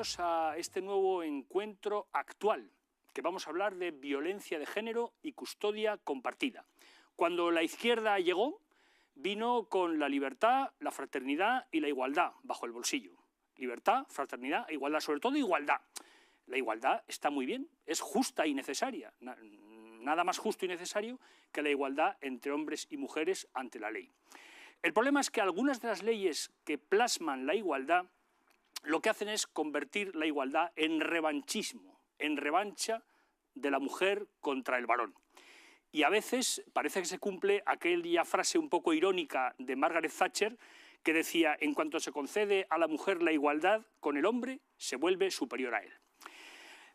bienvenidos a este nuevo encuentro actual, que vamos a hablar de violencia de género y custodia compartida. Cuando la izquierda llegó, vino con la libertad, la fraternidad y la igualdad bajo el bolsillo. Libertad, fraternidad e igualdad, sobre todo igualdad. La igualdad está muy bien, es justa y necesaria. Nada más justo y necesario que la igualdad entre hombres y mujeres ante la ley. El problema es que algunas de las leyes que plasman la igualdad lo que hacen es convertir la igualdad en revanchismo, en revancha de la mujer contra el varón. Y a veces parece que se cumple aquella frase un poco irónica de Margaret Thatcher que decía: en cuanto se concede a la mujer la igualdad con el hombre, se vuelve superior a él.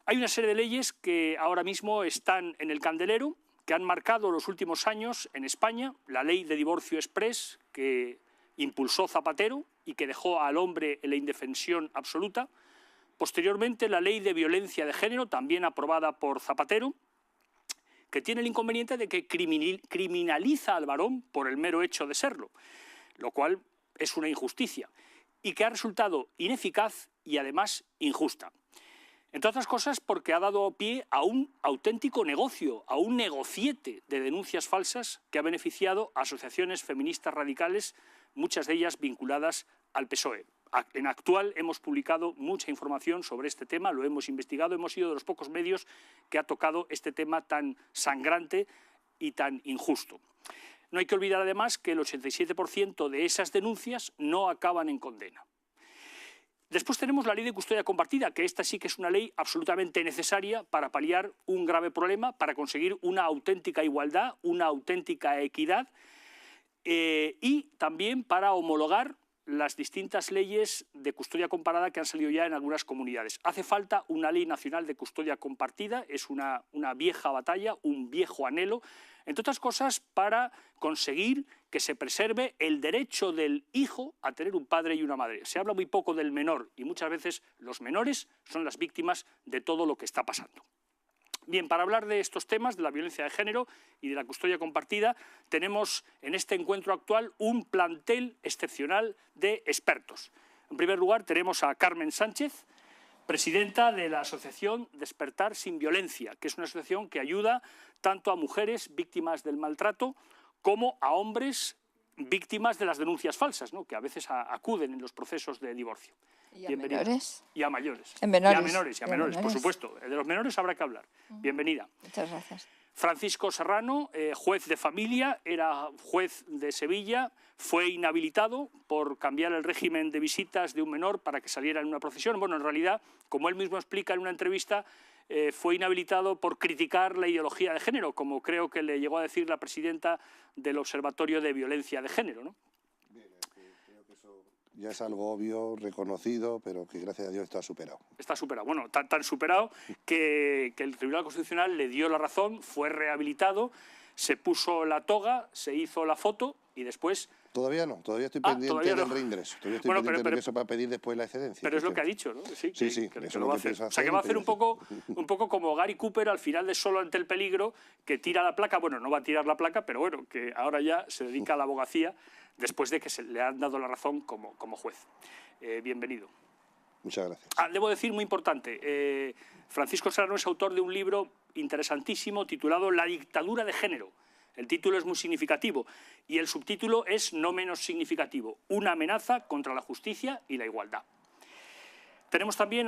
Hay una serie de leyes que ahora mismo están en el candelero, que han marcado los últimos años en España: la ley de divorcio exprés que impulsó Zapatero y que dejó al hombre en la indefensión absoluta. Posteriormente, la ley de violencia de género, también aprobada por Zapatero, que tiene el inconveniente de que criminaliza al varón por el mero hecho de serlo, lo cual es una injusticia, y que ha resultado ineficaz y además injusta. Entre otras cosas porque ha dado pie a un auténtico negocio, a un negociete de denuncias falsas que ha beneficiado a asociaciones feministas radicales, muchas de ellas vinculadas al PSOE. En Actual hemos publicado mucha información sobre este tema, lo hemos investigado, hemos sido de los pocos medios que ha tocado este tema tan sangrante y tan injusto. No hay que olvidar además que el 87% de esas denuncias no acaban en condena. Después tenemos la ley de custodia compartida, que esta sí que es una ley absolutamente necesaria para paliar un grave problema, para conseguir una auténtica igualdad, una auténtica equidad y también para homologar las distintas leyes de custodia comparada que han salido ya en algunas comunidades. Hace falta una ley nacional de custodia compartida, es una vieja batalla, un viejo anhelo, entre otras cosas para conseguir que se preserve el derecho del hijo a tener un padre y una madre. Se habla muy poco del menor y muchas veces los menores son las víctimas de todo lo que está pasando. Bien, para hablar de estos temas, de la violencia de género y de la custodia compartida, tenemos en este encuentro actual un plantel excepcional de expertos. En primer lugar, tenemos a Carmen Sánchez, presidenta de la asociación Despertar sin Violencia, que es una asociación que ayuda tanto a mujeres víctimas del maltrato como a hombres víctimas de las denuncias falsas, ¿no?, que a veces acuden en los procesos de divorcio. ¿Y a menores? Y a mayores. En menores. Y a menores, por supuesto. De los menores habrá que hablar. Bienvenida. Muchas gracias. Francisco Serrano, juez de familia, era juez de Sevilla, fue inhabilitado por cambiar el régimen de visitas de un menor para que saliera en una procesión. Bueno, en realidad, como él mismo explica en una entrevista, fue inhabilitado por criticar la ideología de género, como creo que le llegó a decir la presidenta del Observatorio de Violencia de Género, ¿no? Bien, creo que eso ya es algo obvio, reconocido, pero que gracias a Dios está superado. Está superado. Bueno, tan superado que el Tribunal Constitucional le dio la razón, fue rehabilitado, se puso la toga, se hizo la foto y después... Todavía no, todavía estoy pendiente del reingreso. Todavía estoy pendiente del regreso para pedir después la excedencia. Pero es lo que ha dicho, ¿no? Sí, que eso es lo lo va a que hacer. pienso O sea, que va a hacer un poco como Gary Cooper al final de Solo ante el peligro, que tira la placa. Bueno, no va a tirar la placa, pero bueno, que ahora ya se dedica a la abogacía después de que se le han dado la razón como juez. Bienvenido. Muchas gracias. Debo decir, muy importante, Francisco Serrano es autor de un libro interesantísimo titulado La dictadura de género. El título es muy significativo y el subtítulo es no menos significativo: una amenaza contra la justicia y la igualdad. Tenemos también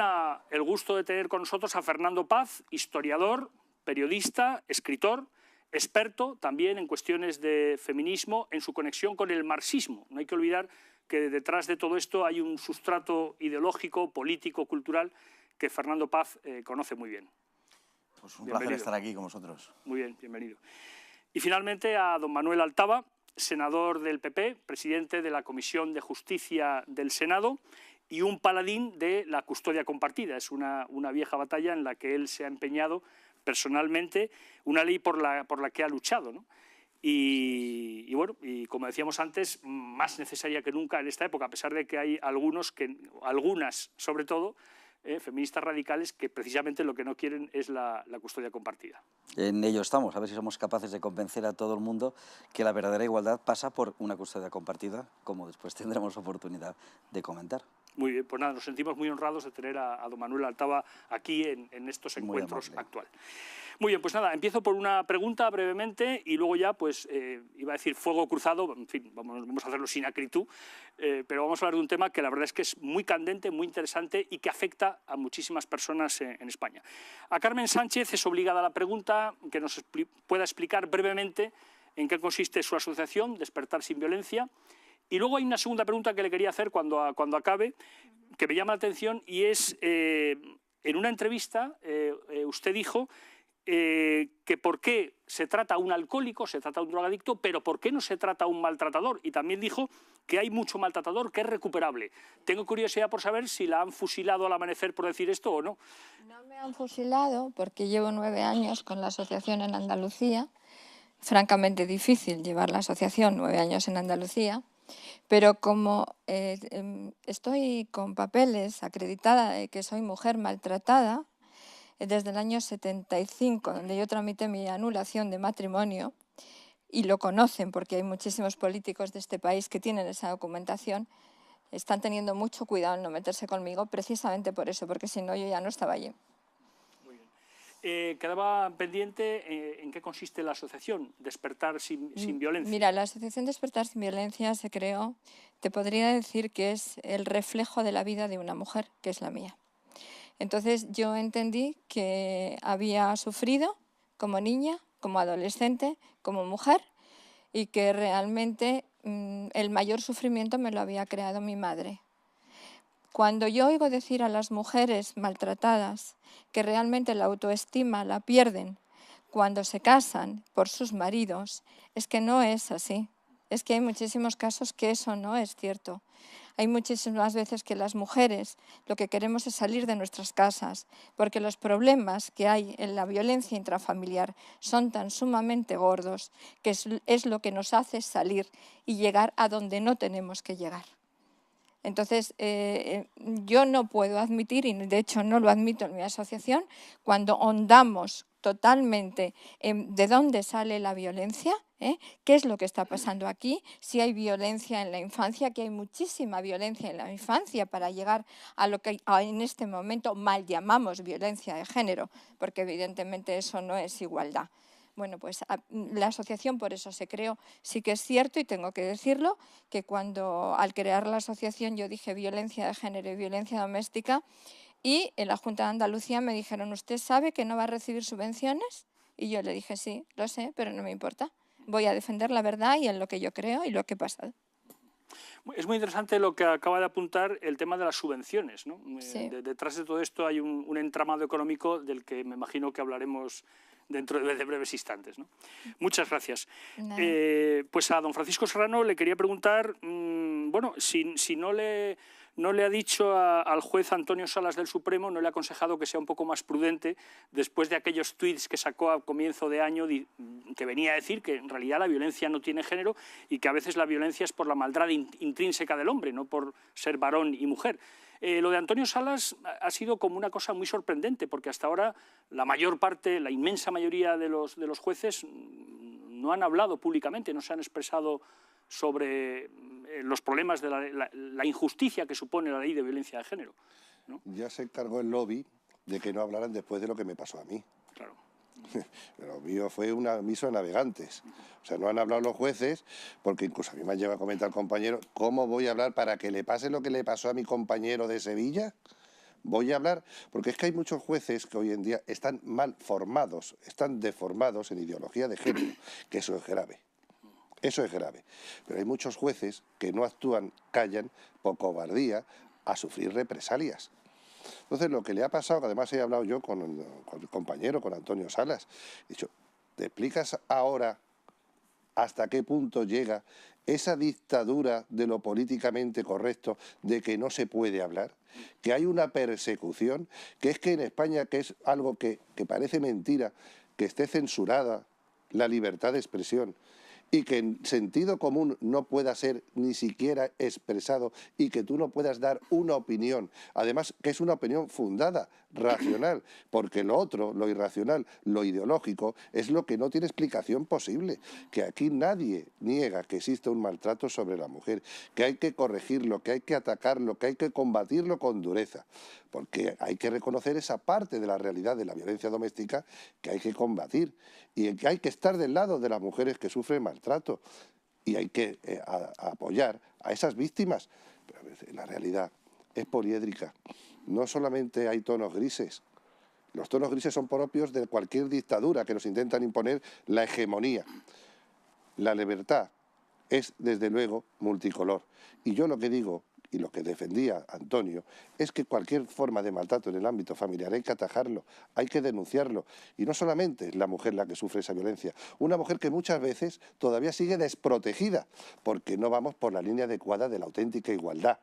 el gusto de tener con nosotros a Fernando Paz, historiador, periodista, escritor, experto también en cuestiones de feminismo en su conexión con el marxismo. No hay que olvidar que detrás de todo esto hay un sustrato ideológico, político, cultural que Fernando Paz conoce muy bien. Pues un placer estar aquí con vosotros. Muy bien, bienvenido. Y finalmente a don Manuel Altaba, senador del PP, presidente de la Comisión de Justicia del Senado y un paladín de la custodia compartida. Es una vieja batalla en la que él se ha empeñado personalmente, una ley por la que ha luchado, ¿no? Y bueno, y como decíamos antes, más necesaria que nunca en esta época, a pesar de que hay algunas sobre todo, feministas radicales que precisamente lo que no quieren es la custodia compartida. En ello estamos, a ver si somos capaces de convencer a todo el mundo que la verdadera igualdad pasa por una custodia compartida, como después tendremos oportunidad de comentar. Muy bien, pues nada, nos sentimos muy honrados de tener a don Manuel Altaba aquí en estos Muy encuentros amable. actuales. Muy bien, pues nada, empiezo por una pregunta brevemente y luego ya, pues, iba a decir fuego cruzado, en fin, vamos a hacerlo sin acritud, pero vamos a hablar de un tema que la verdad es que es muy candente, muy interesante y que afecta a muchísimas personas en España. A Carmen Sánchez es obligada la pregunta que nos pueda explicar brevemente en qué consiste su asociación, Despertar Sin Violencia. Y luego hay una segunda pregunta que le quería hacer cuando acabe, que me llama la atención, y es, en una entrevista usted dijo que por qué se trata a un alcohólico, se trata a un drogadicto, pero por qué no se trata a un maltratador. Y también dijo que hay mucho maltratador que es recuperable. Tengo curiosidad por saber si la han fusilado al amanecer por decir esto o no. No me han fusilado porque llevo 9 años con la asociación en Andalucía. Francamente difícil llevar la asociación 9 años en Andalucía, pero como estoy con papeles acreditada de que soy mujer maltratada, desde el año 75, donde yo tramité mi anulación de matrimonio, y lo conocen porque hay muchísimos políticos de este país que tienen esa documentación, están teniendo mucho cuidado en no meterse conmigo precisamente por eso, porque si no yo ya no estaba allí. Muy bien. Quedaba pendiente en qué consiste la asociación Despertar Sin Violencia. Mira, la Asociación Despertar Sin Violencia se creó, te podría decir que es el reflejo de la vida de una mujer, que es la mía. Entonces yo entendí que había sufrido como niña, como adolescente, como mujer, y que realmente el mayor sufrimiento me lo había creado mi madre. Cuando yo oigo decir a las mujeres maltratadas que realmente la autoestima la pierden cuando se casan por sus maridos, es que no es así. Es que hay muchísimos casos que eso no es cierto. Hay muchísimas veces que las mujeres lo que queremos es salir de nuestras casas, porque los problemas que hay en la violencia intrafamiliar son tan sumamente gordos que es lo que nos hace salir y llegar a donde no tenemos que llegar. Entonces, yo no puedo admitir, y de hecho no lo admito en mi asociación, cuando ahondamos totalmente en de dónde sale la violencia, qué es lo que está pasando aquí, si hay violencia en la infancia, que hay muchísima violencia en la infancia para llegar a lo que en este momento mal llamamos violencia de género, porque evidentemente eso no es igualdad. Bueno, pues la asociación por eso se creó. Sí que es cierto, y tengo que decirlo, que cuando al crear la asociación yo dije violencia de género y violencia doméstica, y en la Junta de Andalucía me dijeron, ¿usted sabe que no va a recibir subvenciones? Y yo le dije, sí, lo sé, pero no me importa. Voy a defender la verdad y en lo que yo creo y lo que he pasado. Es muy interesante lo que acaba de apuntar, el tema de las subvenciones, ¿no? Sí. Detrás de todo esto hay un entramado económico del que me imagino que hablaremos dentro de breves instantes, ¿no? Muchas gracias. Pues a don Francisco Serrano le quería preguntar, bueno, si no le ha dicho al juez Antonio Salas del Supremo, no le ha aconsejado que sea un poco más prudente después de aquellos tuits que sacó a comienzo de año que venía a decir que en realidad la violencia no tiene género y que a veces la violencia es por la maldad intrínseca del hombre, no por ser varón y mujer. Lo de Antonio Salas ha sido como una cosa muy sorprendente, porque hasta ahora la mayor parte, la inmensa mayoría de los jueces no han hablado públicamente, no se han expresado sobre los problemas de la injusticia que supone la ley de violencia de género, ¿no? Ya se encargó el lobby de que no hablaran después de lo que me pasó a mí. Claro. Lo mío fue un aviso a navegantes. O sea, no han hablado los jueces, porque incluso a mí me han llegado a comentar compañeros, ¿cómo voy a hablar para que le pase lo que le pasó a mi compañero de Sevilla? Voy a hablar, porque es que hay muchos jueces que hoy en día están mal formados, están deformados en ideología de género, que eso es grave. Eso es grave. Pero hay muchos jueces que no actúan, callan, por cobardía, a sufrir represalias. Entonces, lo que le ha pasado, que además he hablado yo con el compañero, con Antonio Salas, he dicho, ¿te explicas ahora hasta qué punto llega esa dictadura de lo políticamente correcto, de que no se puede hablar? Que hay una persecución, que es que en España, que es algo que parece mentira, que esté censurada la libertad de expresión, y que en sentido común no pueda ser ni siquiera expresado y que tú no puedas dar una opinión, además que es una opinión fundada, racional, porque lo otro, lo irracional, lo ideológico, es lo que no tiene explicación posible, que aquí nadie niega que existe un maltrato sobre la mujer, que hay que corregirlo, que hay que atacarlo, que hay que combatirlo con dureza, porque hay que reconocer esa parte de la realidad de la violencia doméstica que hay que combatir y que hay que estar del lado de las mujeres que sufren maltrato y hay que apoyar a esas víctimas. Pero a veces la realidad es poliédrica, no solamente hay tonos grises. Los tonos grises son propios de cualquier dictadura que nos intentan imponer la hegemonía. La libertad es, desde luego, multicolor. Y yo lo que digo, y lo que defendía Antonio, es que cualquier forma de maltrato en el ámbito familiar hay que atajarlo, hay que denunciarlo. Y no solamente es la mujer la que sufre esa violencia, una mujer que muchas veces todavía sigue desprotegida, porque no vamos por la línea adecuada de la auténtica igualdad.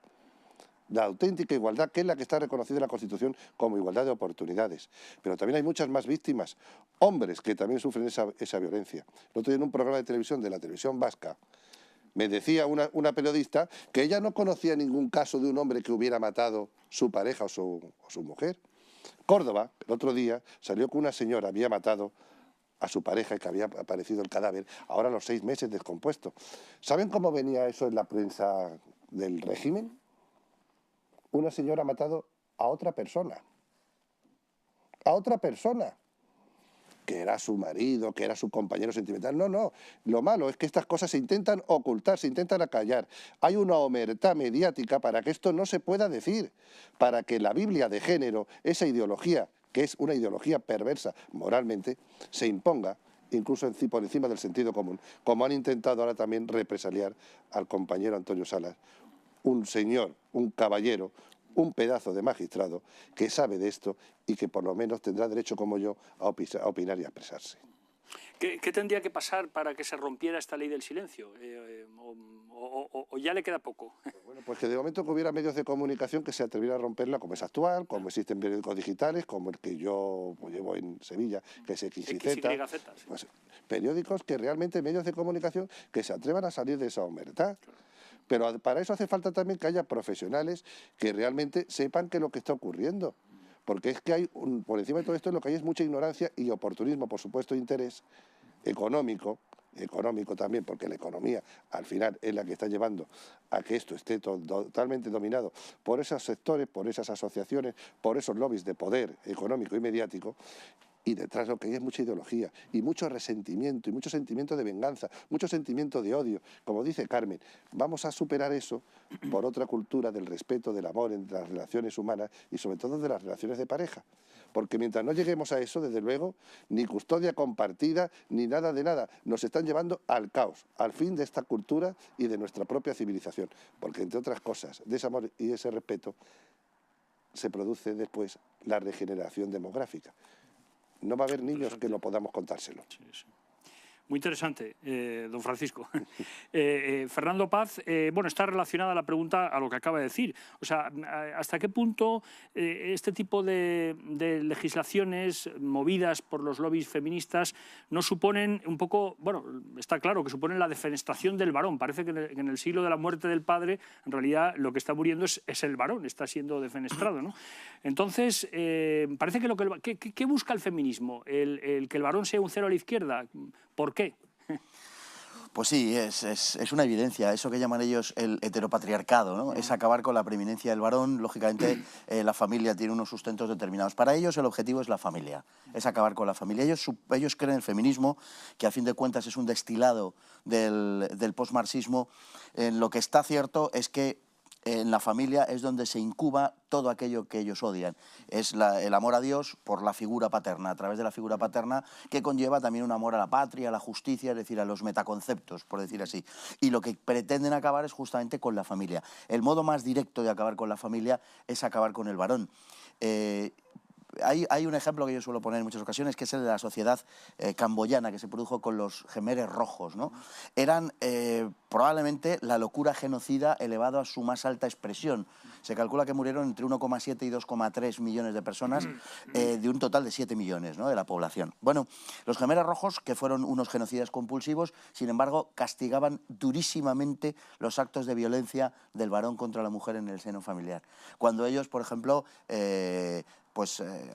La auténtica igualdad, que es la que está reconocida en la Constitución como igualdad de oportunidades. Pero también hay muchas más víctimas, hombres que también sufren esa violencia. El otro día en un programa de televisión, de la televisión vasca, me decía una periodista que ella no conocía ningún caso de un hombre que hubiera matado su pareja o su mujer. Córdoba, el otro día, salió que una señora había matado a su pareja y que había aparecido el cadáver, ahora a los 6 meses descompuesto. ¿Saben cómo venía eso en la prensa del régimen? Una señora ha matado a otra persona. A otra persona. Que era su marido, que era su compañero sentimental. No, no. Lo malo es que estas cosas se intentan ocultar, se intentan acallar. Hay una omertá mediática para que esto no se pueda decir, para que la Biblia de género, esa ideología, que es una ideología perversa moralmente, se imponga incluso por encima del sentido común, como han intentado ahora también represaliar al compañero Antonio Salas, un señor, un caballero, un pedazo de magistrado que sabe de esto y que por lo menos tendrá derecho como yo a opinar y a expresarse. ¿Qué tendría que pasar para que se rompiera esta ley del silencio? ¿O ya le queda poco? Bueno, pues que de momento que hubiera medios de comunicación que se atrevieran a romperla, como es actual, como existen periódicos digitales, como el que yo llevo en Sevilla, que es XYZ. Sí. Pues, periódicos que realmente, medios de comunicación que se atrevan a salir de esa omertá. Pero para eso hace falta también que haya profesionales que realmente sepan qué es lo que está ocurriendo. Porque es que hay, por encima de todo esto, lo que hay es mucha ignorancia y oportunismo, por supuesto, interés económico también, porque la economía al final es la que está llevando a que esto esté totalmente dominado por esos sectores, por esas asociaciones, por esos lobbies de poder económico y mediático. Y detrás lo que hay es mucha ideología y mucho resentimiento y mucho sentimiento de venganza, mucho sentimiento de odio. Como dice Carmen, vamos a superar eso por otra cultura del respeto, del amor entre las relaciones humanas y sobre todo de las relaciones de pareja. Porque mientras no lleguemos a eso, desde luego, ni custodia compartida, ni nada de nada. Nos están llevando al caos, al fin de esta cultura y de nuestra propia civilización. Porque, entre otras cosas, de ese amor y ese respeto se produce después la regeneración demográfica. No va a haber niños que no podamos contárselo. Sí. Muy interesante, don Francisco. Fernando Paz, bueno, está relacionada la pregunta a lo que acaba de decir. O sea, ¿hasta qué punto este tipo de legislaciones movidas por los lobbies feministas no suponen un poco, bueno, está claro que suponen la defenestración del varón? Parece que en el siglo de la muerte del padre, en realidad lo que está muriendo es el varón, está siendo defenestrado, ¿no? Entonces, parece que ¿qué busca el feminismo? ¿El que el varón sea un cero a la izquierda? ¿Por qué? Pues sí, es una evidencia, eso que llaman ellos el heteropatriarcado, ¿no? Es acabar con la preeminencia del varón. Lógicamente, la familia tiene unos sustentos determinados. Para ellos el objetivo es la familia, es acabar con la familia. Ellos creen el feminismo, que a fin de cuentas es un destilado del posmarxismo. Lo que está cierto es que en la familia es donde se incuba todo aquello que ellos odian. Es el amor a Dios por la figura paterna, a través de la figura paterna, que conlleva también un amor a la patria, a la justicia, es decir, a los metaconceptos, por decir así. Y lo que pretenden acabar es justamente con la familia. El modo más directo de acabar con la familia es acabar con el varón. hay un ejemplo que yo suelo poner en muchas ocasiones, que es el de la sociedad camboyana, que se produjo con los Jemeres Rojos, ¿no? Eran probablemente la locura genocida elevado a su más alta expresión. Se calcula que murieron entre 1,7 y 2,3 millones de personas, de un total de 7 millones, ¿no?, de la población. Bueno, los Jemeres Rojos, que fueron unos genocidas compulsivos, sin embargo, castigaban durísimamente los actos de violencia del varón contra la mujer en el seno familiar. Cuando ellos, por ejemplo,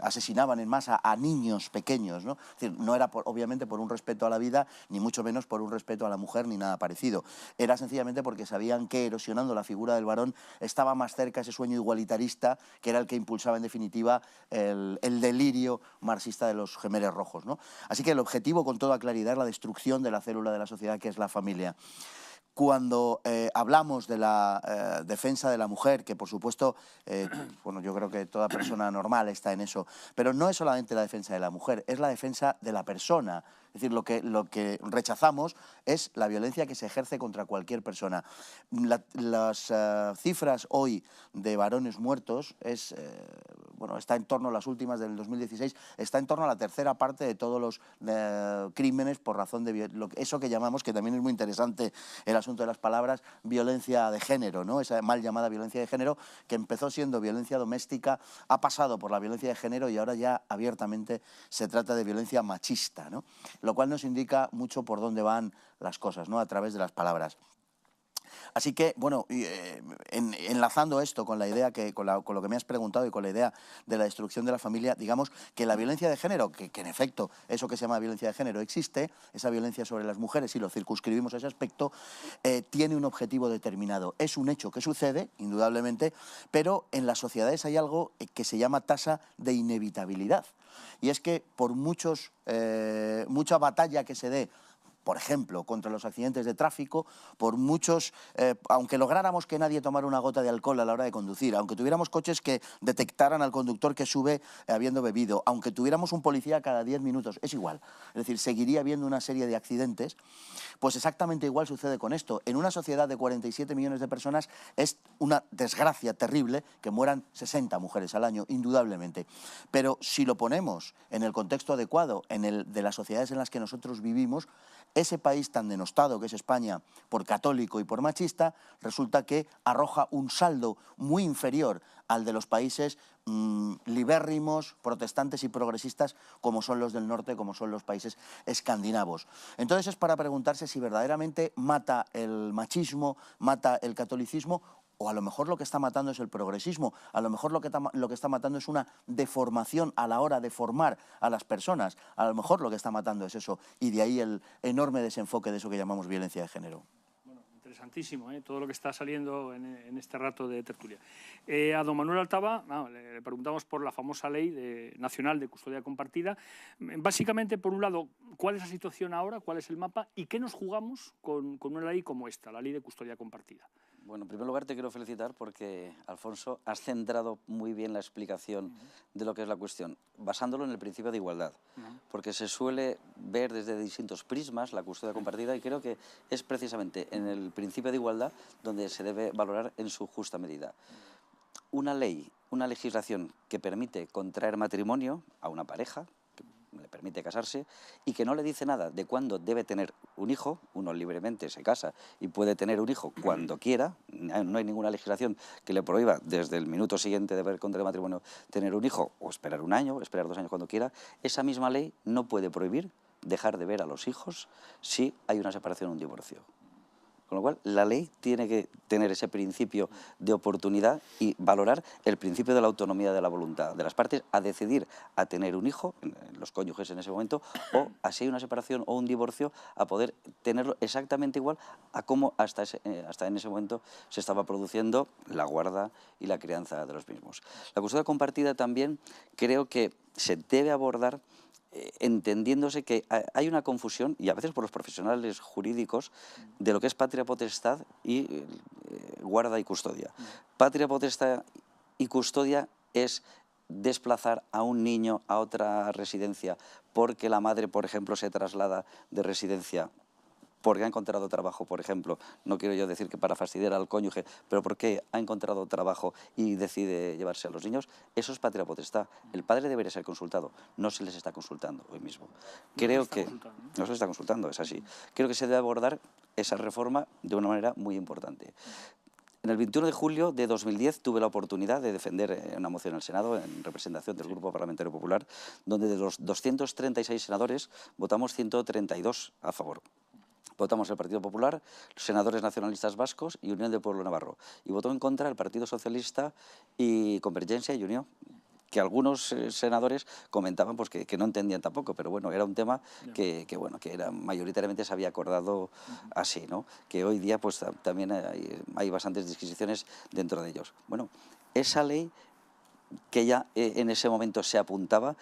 asesinaban en masa a niños pequeños, ¿no? Es decir, no era obviamente por un respeto a la vida, ni mucho menos por un respeto a la mujer, ni nada parecido. Era sencillamente porque sabían que erosionando la figura del varón estaba más cerca ese sueño igualitarista, que era el que impulsaba en definitiva el delirio marxista de los Jemeres Rojos, ¿no? Así que el objetivo, con toda claridad, es la destrucción de la célula de la sociedad, que es la familia. Cuando hablamos de la defensa de la mujer, que por supuesto, bueno, yo creo que toda persona normal está en eso, pero no es solamente la defensa de la mujer, es la defensa de la persona. Es decir, lo que rechazamos es la violencia que se ejerce contra cualquier persona. Las cifras hoy de varones muertos bueno, está en torno a las últimas del 2016, está en torno a la tercera parte de todos los crímenes por razón de eso que llamamos, que también es muy interesante el asunto de las palabras, violencia de género, ¿no? Esa mal llamada violencia de género, que empezó siendo violencia doméstica, ha pasado por la violencia de género y ahora ya abiertamente se trata de violencia machista, ¿no? Lo cual nos indica mucho por dónde van las cosas, ¿no?, a través de las palabras. Así que, bueno, enlazando esto con la idea con lo que me has preguntado y con la idea de la destrucción de la familia, digamos que la violencia de género, que en efecto eso que se llama violencia de género existe, esa violencia sobre las mujeres, y lo circunscribimos a ese aspecto, tiene un objetivo determinado. Es un hecho que sucede, indudablemente, pero en las sociedades hay algo que se llama tasa de inevitabilidad. Y es que por mucha batalla que se dé, por ejemplo, contra los accidentes de tráfico, por muchos, aunque lográramos que nadie tomara una gota de alcohol a la hora de conducir, aunque tuviéramos coches que detectaran al conductor que sube habiendo bebido, aunque tuviéramos un policía cada 10 minutos, es igual. Es decir, seguiría habiendo una serie de accidentes. Pues exactamente igual sucede con esto. En una sociedad de 47 millones de personas es una desgracia terrible que mueran 60 mujeres al año, indudablemente. Pero si lo ponemos en el contexto adecuado, en el de las sociedades en las que nosotros vivimos, ese país tan denostado que es España por católico y por machista, resulta que arroja un saldo muy inferior al de los países libérrimos, protestantes y progresistas como son los del norte, como son los países escandinavos. Entonces es para preguntarse si verdaderamente mata el machismo, mata el catolicismo, o a lo mejor lo que está matando es el progresismo, a lo mejor lo que está matando es una deformación a la hora de formar a las personas, a lo mejor lo que está matando es eso, y de ahí el enorme desenfoque de eso que llamamos violencia de género. Bueno, interesantísimo, todo lo que está saliendo en este rato de tertulia. A don Manuel Altaba le preguntamos por la famosa ley nacional de custodia compartida. Básicamente, por un lado, ¿cuál es la situación ahora? ¿Cuál es el mapa? ¿Y qué nos jugamos con una ley como esta, la ley de custodia compartida? Bueno, en primer lugar te quiero felicitar porque, Alfonso, has centrado muy bien la explicación de lo que es la cuestión, basándolo en el principio de igualdad, porque se suele ver desde distintos prismas la custodia compartida y creo que es precisamente en el principio de igualdad donde se debe valorar en su justa medida. Una ley, una legislación que permite contraer matrimonio a una pareja, le permite casarse y que no le dice nada de cuándo debe tener un hijo, uno libremente se casa y puede tener un hijo cuando quiera, no hay ninguna legislación que le prohíba desde el minuto siguiente de haber contraído matrimonio tener un hijo o esperar un año, esperar 2 años cuando quiera, esa misma ley no puede prohibir dejar de ver a los hijos si hay una separación o un divorcio. Con lo cual, la ley tiene que tener ese principio de oportunidad y valorar el principio de la autonomía de la voluntad de las partes a decidir a tener un hijo, los cónyuges en ese momento, o así hay una separación o un divorcio, a poder tenerlo exactamente igual a cómo hasta en ese momento se estaba produciendo la guarda y la crianza de los mismos. La custodia compartida también creo que se debe abordar entendiéndose que hay una confusión, y a veces por los profesionales jurídicos, de lo que es patria potestad y guarda y custodia. Patria potestad y custodia es desplazar a un niño a otra residencia porque la madre, por ejemplo, se traslada de residencia porque ha encontrado trabajo, por ejemplo, no quiero yo decir que para fastidiar al cónyuge, pero porque ha encontrado trabajo y decide llevarse a los niños, eso es patria potestad. El padre debería ser consultado, no se les está consultando hoy mismo. Creo que no se les está consultando, es así. Creo que se debe abordar esa reforma de una manera muy importante. En el 21 de julio de 2010 tuve la oportunidad de defender una moción en el Senado en representación del Grupo Parlamentario Popular, donde de los 236 senadores votamos 132 a favor. Votamos el Partido Popular, los senadores nacionalistas vascos y Unión del Pueblo Navarro. Y votó en contra el Partido Socialista y Convergencia y Unión, que algunos senadores comentaban pues, que no entendían tampoco, pero bueno, era un tema que era, mayoritariamente se había acordado así, ¿no? Que hoy día pues, también hay bastantes disquisiciones dentro de ellos. Bueno, esa ley que ya en ese momento se apuntaba,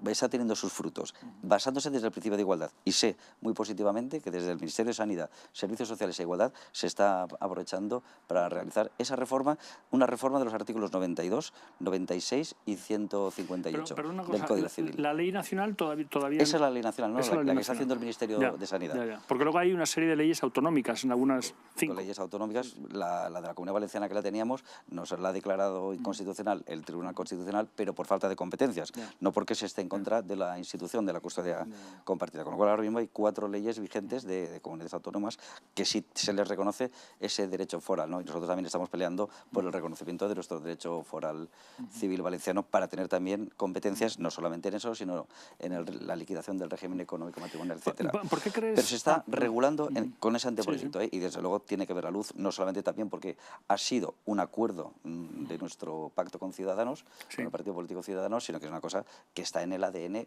está teniendo sus frutos, basándose desde el principio de igualdad. Y sé muy positivamente que desde el Ministerio de Sanidad, Servicios Sociales e Igualdad se está aprovechando para realizar esa reforma, una reforma de los artículos 92, 96 y 158 pero una cosa, del Código Civil. La ley nacional todavía... Esa es la ley nacional, ¿no? La que está haciendo el Ministerio de Sanidad. Ya. Porque luego hay una serie de leyes autonómicas, en algunas 5. Leyes autonómicas, la de la Comunidad Valenciana que la teníamos, nos la ha declarado inconstitucional el Tribunal Constitucional, pero por falta de competencias, no porque se esté en contra de la institución de la custodia compartida. Con lo cual ahora mismo hay 4 leyes vigentes de comunidades autónomas que sí se les reconoce ese derecho foral, ¿no? Y nosotros también estamos peleando por el reconocimiento de nuestro derecho foral civil valenciano para tener también competencias, no solamente en eso, sino en la liquidación del régimen económico matrimonial, etcétera. ¿Por qué crees? Pero se está regulando con ese anteproyecto, y desde luego tiene que ver la luz, no solamente también porque ha sido un acuerdo de nuestro pacto con Ciudadanos, con el Partido Político Ciudadanos, sino que es una cosa que está en el ADN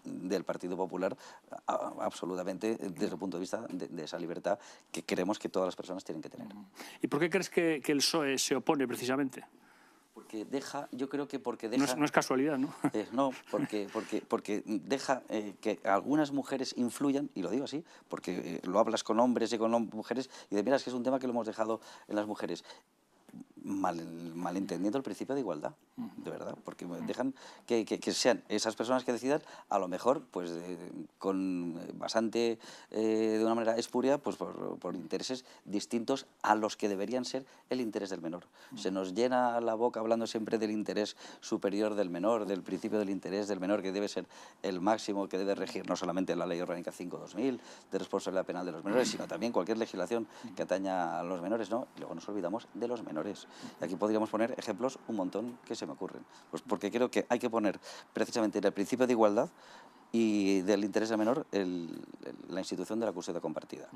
del Partido Popular absolutamente desde el punto de vista de esa libertad que creemos que todas las personas tienen que tener. ¿Y por qué crees que el PSOE se opone precisamente? Porque deja, yo creo que porque deja... No es casualidad, ¿no? No, porque deja que algunas mujeres influyan, y lo digo así, porque lo hablas con hombres y con mujeres, y de miras que es un tema que lo hemos dejado en las mujeres. Malentendiendo el principio de igualdad, de verdad, porque dejan que sean esas personas que decidan, a lo mejor, pues con bastante, de una manera espuria, pues por intereses distintos a los que deberían ser el interés del menor. Se nos llena la boca hablando siempre del interés superior del menor, del principio del interés del menor, que debe ser el máximo, que debe regir no solamente la Ley Orgánica 5/2000, de responsabilidad penal de los menores, sino también cualquier legislación que ataña a los menores, ¿no? Y luego nos olvidamos de los menores. Y aquí podríamos poner ejemplos un montón que se me ocurren. Pues porque creo que hay que poner precisamente en el principio de igualdad y del interés del menor la institución de la custodia compartida.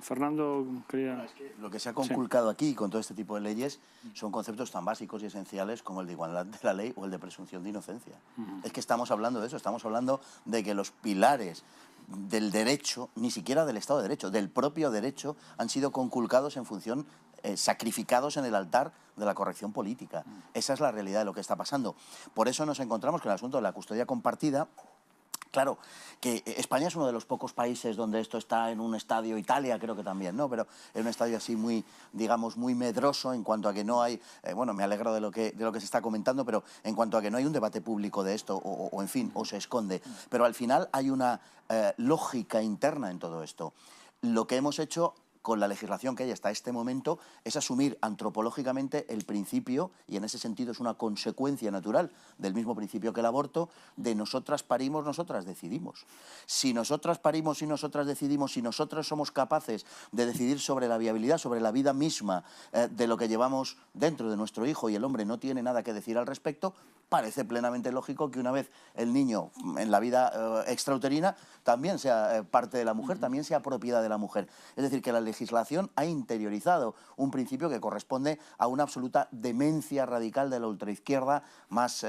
Fernando, quería... Lo que se ha conculcado aquí con todo este tipo de leyes son conceptos tan básicos y esenciales como el de igualdad de la ley o el de presunción de inocencia. Es que estamos hablando de eso, estamos hablando de que los pilares del derecho, ni siquiera del Estado de Derecho, del propio derecho, han sido conculcados en función sacrificados en el altar de la corrección política. Esa es la realidad de lo que está pasando. Por eso nos encontramos con el asunto de la custodia compartida. Claro, que España es uno de los pocos países donde esto está en un estadio, Italia creo que también, ¿no? Pero en un estadio así muy, digamos, muy medroso en cuanto a que no hay, bueno, me alegro de lo que se está comentando, pero en cuanto a que no hay un debate público de esto, o en fin, o se esconde. Pero al final hay una lógica interna en todo esto. Lo que hemos hecho con la legislación que hay hasta este momento, es asumir antropológicamente el principio, y en ese sentido es una consecuencia natural del mismo principio que el aborto, de nosotras parimos, nosotras decidimos. Si nosotras parimos y nosotras decidimos, si nosotras somos capaces de decidir sobre la viabilidad, sobre la vida misma de lo que llevamos dentro de nuestro hijo y el hombre no tiene nada que decir al respecto, parece plenamente lógico que una vez el niño en la vida extrauterina también sea parte de la mujer, también sea propiedad de la mujer. Es decir, que la legislación ha interiorizado un principio que corresponde a una absoluta demencia radical de la ultraizquierda más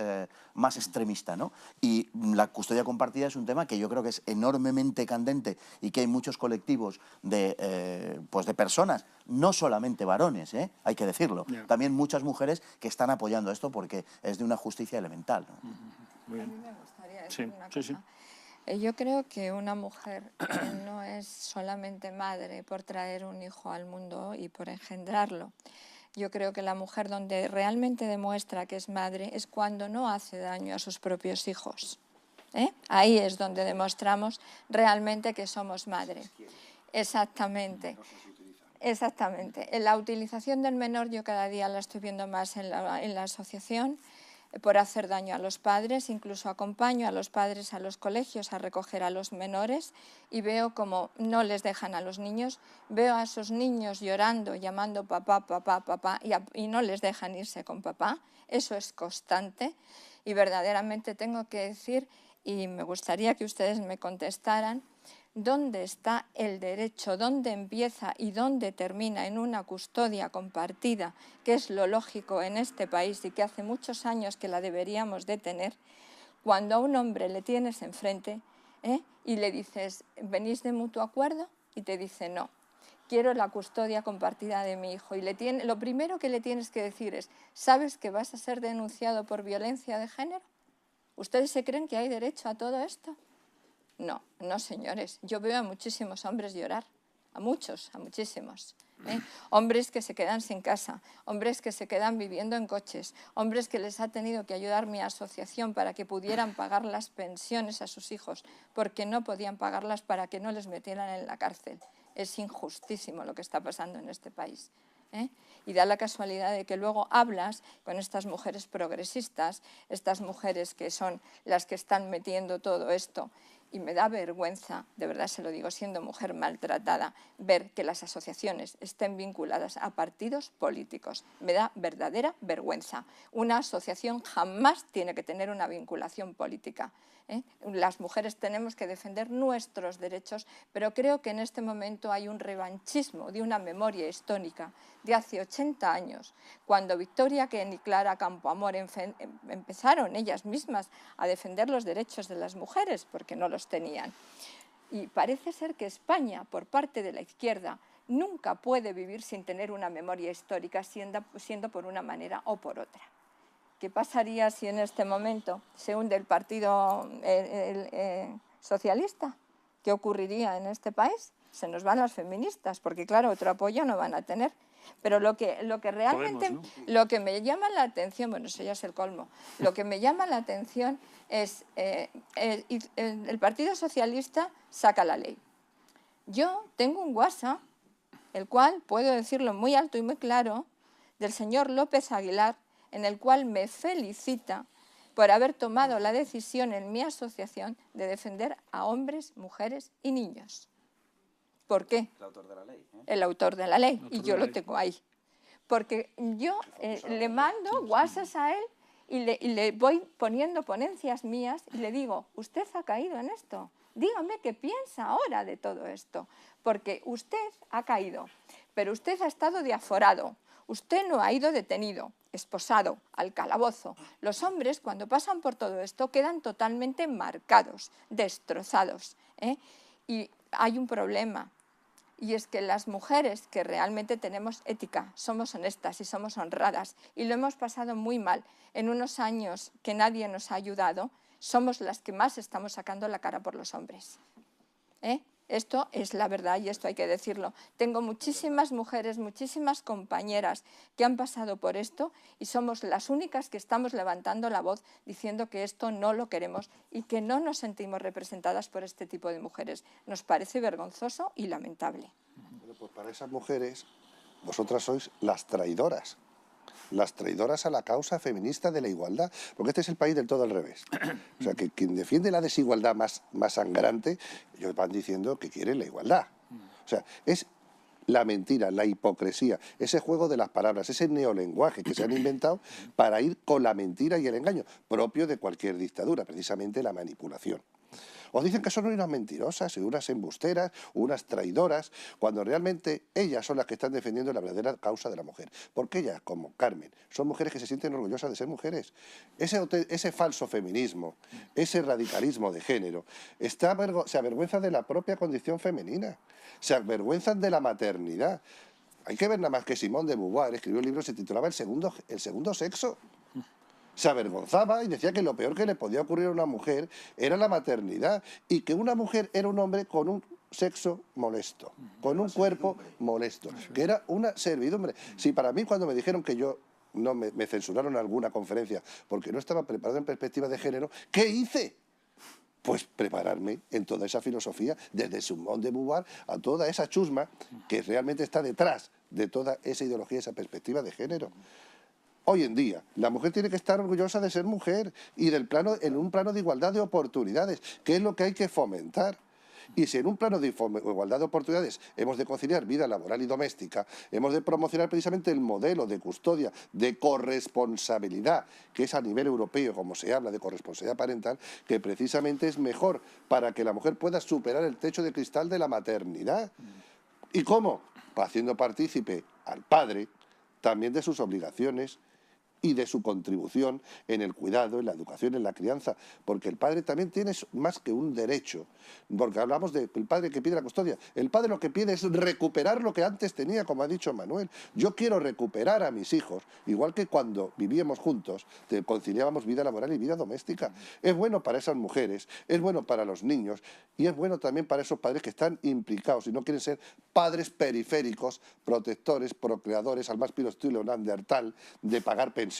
extremista, ¿no? Y la custodia compartida es un tema que yo creo que es enormemente candente y que hay muchos colectivos de personas, no solamente varones, hay que decirlo, también muchas mujeres que están apoyando esto porque es de una justicia elemental, ¿no? Muy bien. A mí me gustaría decir una cosa. Yo creo que una mujer no es solamente madre por traer un hijo al mundo y por engendrarlo. Yo creo que la mujer donde realmente demuestra que es madre es cuando no hace daño a sus propios hijos. Ahí es donde demostramos realmente que somos madre. Exactamente. Exactamente. La utilización del menor yo cada día la estoy viendo más en la asociación por hacer daño a los padres. Incluso acompaño a los padres a los colegios a recoger a los menores y veo como no les dejan a los niños. Veo a esos niños llorando, llamando papá, papá, papá y no les dejan irse con papá. Eso es constante y verdaderamente tengo que decir, y me gustaría que ustedes me contestaran, ¿dónde está el derecho? ¿Dónde empieza y dónde termina en una custodia compartida, que es lo lógico en este país y que hace muchos años que la deberíamos de tener, cuando a un hombre le tienes enfrente y le dices, ¿venís de mutuo acuerdo? Y te dice, no, quiero la custodia compartida de mi hijo. Y lo primero que le tienes que decir es, ¿sabes que vas a ser denunciado por violencia de género? ¿Ustedes se creen que hay derecho a todo esto? No, no, señores. Yo veo a muchísimos hombres llorar, a muchísimos. Hombres que se quedan sin casa, hombres que se quedan viviendo en coches, hombres que les ha tenido que ayudar mi asociación para que pudieran pagar las pensiones a sus hijos, porque no podían pagarlas para que no les metieran en la cárcel. Es injustísimo lo que está pasando en este país. Y da la casualidad de que luego hablas con estas mujeres progresistas, estas mujeres que son las que están metiendo todo esto, y me da vergüenza, de verdad se lo digo, siendo mujer maltratada, ver que las asociaciones estén vinculadas a partidos políticos. Me da verdadera vergüenza. Una asociación jamás tiene que tener una vinculación política. Las mujeres tenemos que defender nuestros derechos, pero creo que en este momento hay un revanchismo de una memoria histórica de hace 80 años, cuando Victoria Kent y Clara Campoamor empezaron ellas mismas a defender los derechos de las mujeres, porque no los tenían. Y parece ser que España, por parte de la izquierda, nunca puede vivir sin tener una memoria histórica, siendo por una manera o por otra. ¿Qué pasaría si en este momento se hunde el Partido Socialista? ¿Qué ocurriría en este país? Se nos van las feministas, porque claro, otro apoyo no van a tener. Pero lo que realmente, Podemos, ¿no? lo que me llama la atención, bueno, eso ya es el colmo, lo que me llama la atención es el Partido Socialista saca la ley. Yo tengo un WhatsApp, el cual puedo decirlo muy alto y muy claro, del señor López Aguilar, en el cual me felicita por haber tomado la decisión en mi asociación de defender a hombres, mujeres y niños. ¿Por qué? El autor de la ley. El autor de la ley, y yo lo tengo ahí. Porque yo le mando WhatsApp a él y le voy poniendo ponencias mías y le digo, usted ha caído en esto, dígame qué piensa ahora de todo esto, porque usted ha caído, pero usted ha estado de aforado, usted no ha ido detenido, esposado, al calabozo. Los hombres, cuando pasan por todo esto, quedan totalmente marcados, destrozados. Y hay un problema, y es que las mujeres que realmente tenemos ética, somos honestas y somos honradas, y lo hemos pasado muy mal en unos años que nadie nos ha ayudado, somos las que más estamos sacando la cara por los hombres. Esto es la verdad y esto hay que decirlo. Tengo muchísimas mujeres, muchísimas compañeras que han pasado por esto y somos las únicas que estamos levantando la voz diciendo que esto no lo queremos y que no nos sentimos representadas por este tipo de mujeres. Nos parece vergonzoso y lamentable. Bueno, pues para esas mujeres, vosotras sois las traidoras a la causa feminista de la igualdad, porque este es el país del todo al revés. O sea, que quien defiende la desigualdad más sangrante, ellos van diciendo que quieren la igualdad. O sea, es la mentira, la hipocresía, ese juego de las palabras, ese neolenguaje que se han inventado para ir con la mentira y el engaño, propio de cualquier dictadura, precisamente la manipulación. Os dicen que son unas mentirosas y unas embusteras, unas traidoras, cuando realmente ellas son las que están defendiendo la verdadera causa de la mujer. Porque ellas, como Carmen, son mujeres que se sienten orgullosas de ser mujeres. Ese falso feminismo, ese radicalismo de género, se avergüenzan de la propia condición femenina, se avergüenzan de la maternidad. Hay que ver nada más que Simone de Beauvoir escribió un libro que se titulaba El segundo sexo. Se avergonzaba y decía que lo peor que le podía ocurrir a una mujer era la maternidad y que una mujer era un hombre con un sexo molesto, con un cuerpo molesto, que era una servidumbre. Sí, para mí cuando me dijeron que yo no me censuraron en alguna conferencia porque no estaba preparado en perspectiva de género, ¿qué hice? pues prepararme en toda esa filosofía, desde Simone de Beauvoir a toda esa chusma que realmente está detrás de toda esa ideología, esa perspectiva de género. Hoy en día, la mujer tiene que estar orgullosa de ser mujer y en un plano de igualdad de oportunidades, que es lo que hay que fomentar. Y si en un plano de igualdad de oportunidades hemos de conciliar vida laboral y doméstica, hemos de promocionar precisamente el modelo de custodia, de corresponsabilidad, que es a nivel europeo, como se habla de corresponsabilidad parental, que precisamente es mejor para que la mujer pueda superar el techo de cristal de la maternidad. ¿Y cómo? Haciendo partícipe al padre también de sus obligaciones y de su contribución en el cuidado, en la educación, en la crianza, porque el padre también tiene más que un derecho, porque hablamos del padre que pide la custodia. El padre lo que pide es recuperar lo que antes tenía, como ha dicho Manuel. Yo quiero recuperar a mis hijos, igual que cuando vivíamos juntos, conciliábamos vida laboral y vida doméstica. Es bueno para esas mujeres, es bueno para los niños y es bueno también para esos padres que están implicados y no quieren ser padres periféricos, protectores, procreadores, al más puro estilo neandertal, de pagar pensiones.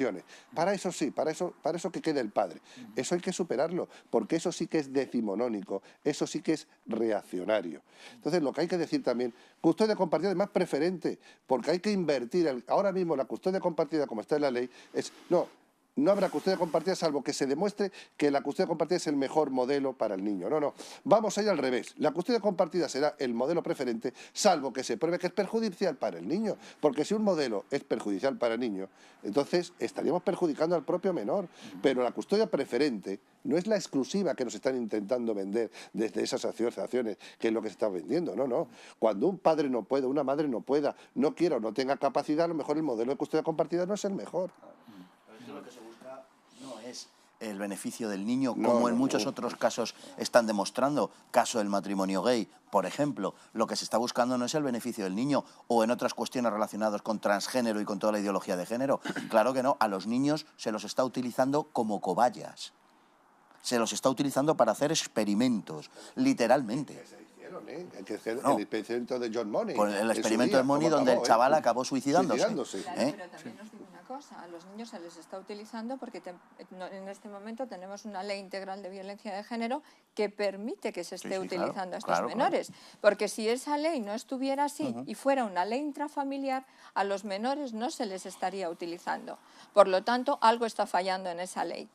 Para eso sí, para eso que quede el padre. Eso hay que superarlo, porque eso sí que es decimonónico, eso sí que es reaccionario. Entonces, lo que hay que decir también, custodia compartida es más preferente, porque hay que invertir. Ahora mismo la custodia compartida, como está en la ley, no habrá custodia compartida salvo que se demuestre que la custodia compartida es el mejor modelo para el niño. No, vamos a ir al revés. La custodia compartida será el modelo preferente salvo que se pruebe que es perjudicial para el niño. Porque si un modelo es perjudicial para el niño, entonces estaríamos perjudicando al propio menor. Pero la custodia preferente no es la exclusiva que nos están intentando vender desde esas asociaciones, que es lo que se está vendiendo. No. Cuando un padre no pueda, una madre no pueda, no quiera o no tenga capacidad, a lo mejor el modelo de custodia compartida no es el mejor. Es el beneficio del niño, como en muchos otros casos están demostrando. Caso del matrimonio gay, por ejemplo. Lo que se está buscando no es el beneficio del niño, o en otras cuestiones relacionadas con transgénero y con toda la ideología de género. Claro que no, a los niños se los está utilizando como cobayas. Se los está utilizando para hacer experimentos, literalmente. El experimento de John Money. El experimento de Money, donde el chaval acabó suicidándose. Claro, pero también os digo una cosa, a los niños se les está utilizando porque en este momento tenemos una ley integral de violencia de género que permite que se esté utilizando a estos menores. Porque si esa ley no estuviera así y fuera una ley intrafamiliar, a los menores no se les estaría utilizando. Por lo tanto, algo está fallando en esa ley.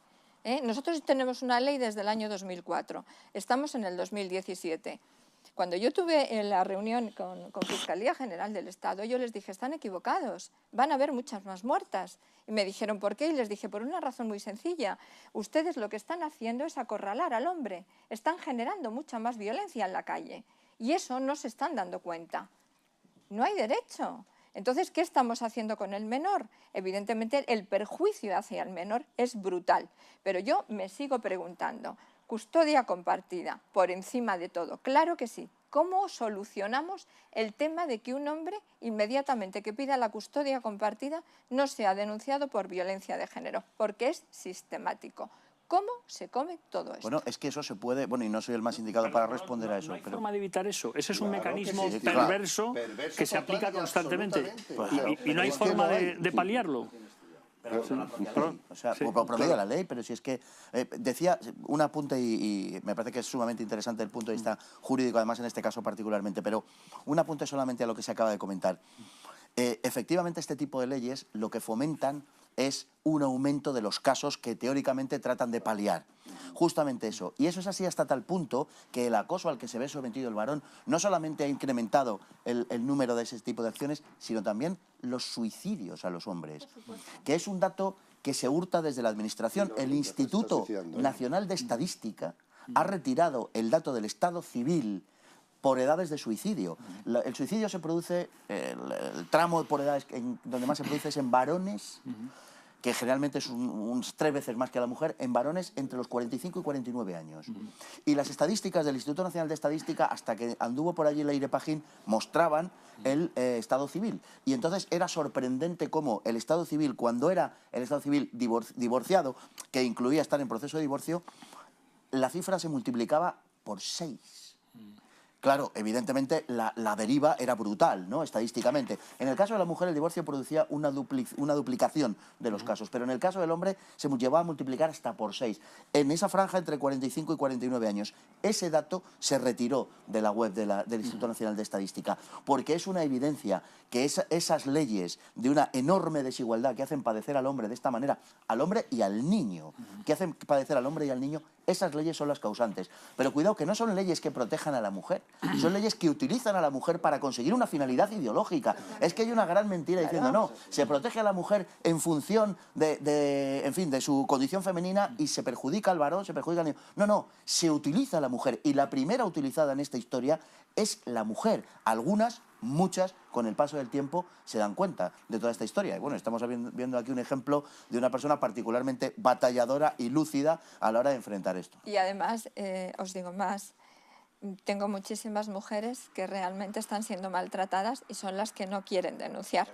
Nosotros tenemos una ley desde el año 2004, estamos en el 2017. Cuando yo tuve la reunión con Fiscalía General del Estado, yo les dije, están equivocados, van a haber muchas más muertas. Y me dijeron, ¿por qué? Y les dije, por una razón muy sencilla. Ustedes lo que están haciendo es acorralar al hombre, están generando mucha más violencia en la calle. Y eso no se están dando cuenta. No hay derecho. Entonces, ¿qué estamos haciendo con el menor? Evidentemente, el perjuicio hacia el menor es brutal. Pero yo me sigo preguntando, custodia compartida, por encima de todo. Claro que sí. ¿Cómo solucionamos el tema de que un hombre, inmediatamente que pida la custodia compartida, no sea denunciado por violencia de género? Porque es sistemático. ¿Cómo se come todo esto? Bueno, es que eso se puede... Bueno, y no soy el más indicado para responder a eso. No hay forma de evitar eso. Ese es un mecanismo perverso que se aplica constantemente. Y no hay forma de paliarlo. O sea, por promedio de la ley, pero si es que decía un apunte y me parece que es sumamente interesante el punto de vista jurídico, además en este caso particularmente, pero un apunte solamente a lo que se acaba de comentar. Efectivamente, este tipo de leyes lo que fomentan es un aumento de los casos que teóricamente tratan de paliar. Justamente eso. Y eso es así hasta tal punto que el acoso al que se ve sometido el varón no solamente ha incrementado el número de ese tipo de acciones, sino también los suicidios a los hombres. Que es un dato que se hurta desde la Administración. El Instituto Nacional de Estadística ha retirado el dato del estado civil por edades de suicidio. El suicidio se produce, el tramo por edades donde más se produce es en varones, que generalmente es 3 veces más que a la mujer, en varones entre los 45 y 49 años. Y las estadísticas del Instituto Nacional de Estadística, hasta que anduvo por allí Leire Pajín, mostraban el estado civil. Y entonces era sorprendente cómo el estado civil, cuando era el estado civil divorciado, que incluía estar en proceso de divorcio, la cifra se multiplicaba por 6. Claro, evidentemente la deriva era brutal, ¿no? Estadísticamente. En el caso de la mujer el divorcio producía una duplicación de los casos, pero en el caso del hombre se llevaba a multiplicar hasta por 6. En esa franja entre 45 y 49 años. Ese dato se retiró de la web del Instituto Nacional de Estadística, porque es una evidencia que esas leyes de una enorme desigualdad que hacen padecer al hombre de esta manera, al hombre y al niño, que hacen padecer al hombre y al niño, esas leyes son las causantes. Pero cuidado, que no son leyes que protejan a la mujer, son leyes que utilizan a la mujer para conseguir una finalidad ideológica. Es que hay una gran mentira diciendo, no, se protege a la mujer en función en fin, de su condición femenina y se perjudica al varón, se perjudica al niño. No, no, se utiliza a la mujer y la primera utilizada en esta historia es la mujer. Algunas, muchas, con el paso del tiempo, se dan cuenta de toda esta historia. Y bueno, estamos viendo aquí un ejemplo de una persona particularmente batalladora y lúcida a la hora de enfrentar esto. Y además, os digo más, tengo muchísimas mujeres que realmente están siendo maltratadas y son las que no quieren denunciar.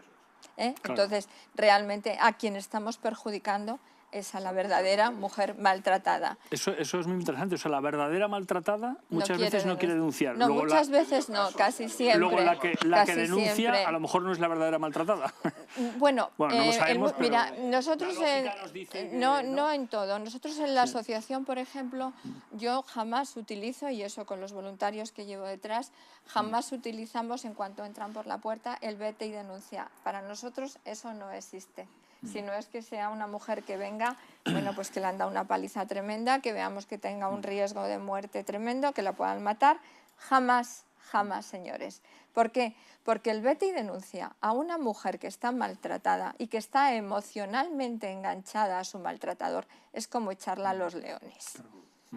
Claro. Entonces, realmente a quien estamos perjudicando es a la verdadera mujer maltratada. Eso es muy interesante. O sea, la verdadera maltratada muchas veces no quiere denunciar. No, luego muchas veces no, casi siempre. Luego la que denuncia siempre, a lo mejor no es la verdadera maltratada. Bueno, no lo sabemos, mira, nosotros no en todo. Nosotros en la asociación, por ejemplo, yo jamás utilizo, y eso con los voluntarios que llevo detrás, jamás utilizamos en cuanto entran por la puerta el vete y denuncia. Para nosotros eso no existe. Si no es que sea una mujer que venga, bueno, pues que le han dado una paliza tremenda, que veamos que tenga un riesgo de muerte tremendo, que la puedan matar. Jamás, jamás, señores. ¿Por qué? Porque el vete y denuncia a una mujer que está maltratada y que está emocionalmente enganchada a su maltratador es como echarla a los leones.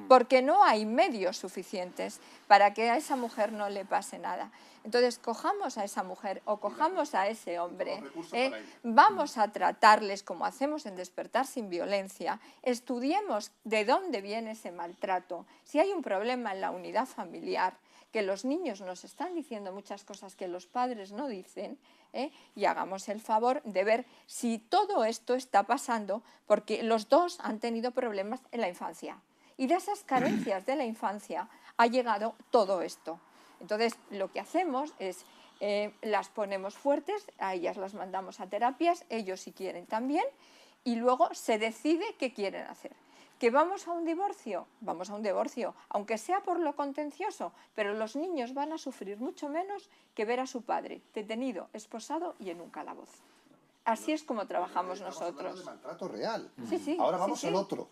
Porque no hay medios suficientes para que a esa mujer no le pase nada. Entonces, cojamos a esa mujer o cojamos a ese hombre, vamos a tratarles como hacemos en Despertar sin Violencia, estudiemos de dónde viene ese maltrato, si hay un problema en la unidad familiar, que los niños nos están diciendo muchas cosas que los padres no dicen, y hagamos el favor de ver si todo esto está pasando porque los dos han tenido problemas en la infancia. Y de esas carencias de la infancia ha llegado todo esto. Entonces, lo que hacemos es, las ponemos fuertes, a ellas las mandamos a terapias, ellos si quieren también, y luego se decide qué quieren hacer. ¿Que vamos a un divorcio? Vamos a un divorcio, aunque sea por lo contencioso, pero los niños van a sufrir mucho menos que ver a su padre detenido, esposado y en un calabozo. Así es como trabajamos nosotros. De maltrato real. Sí, ahora vamos al otro.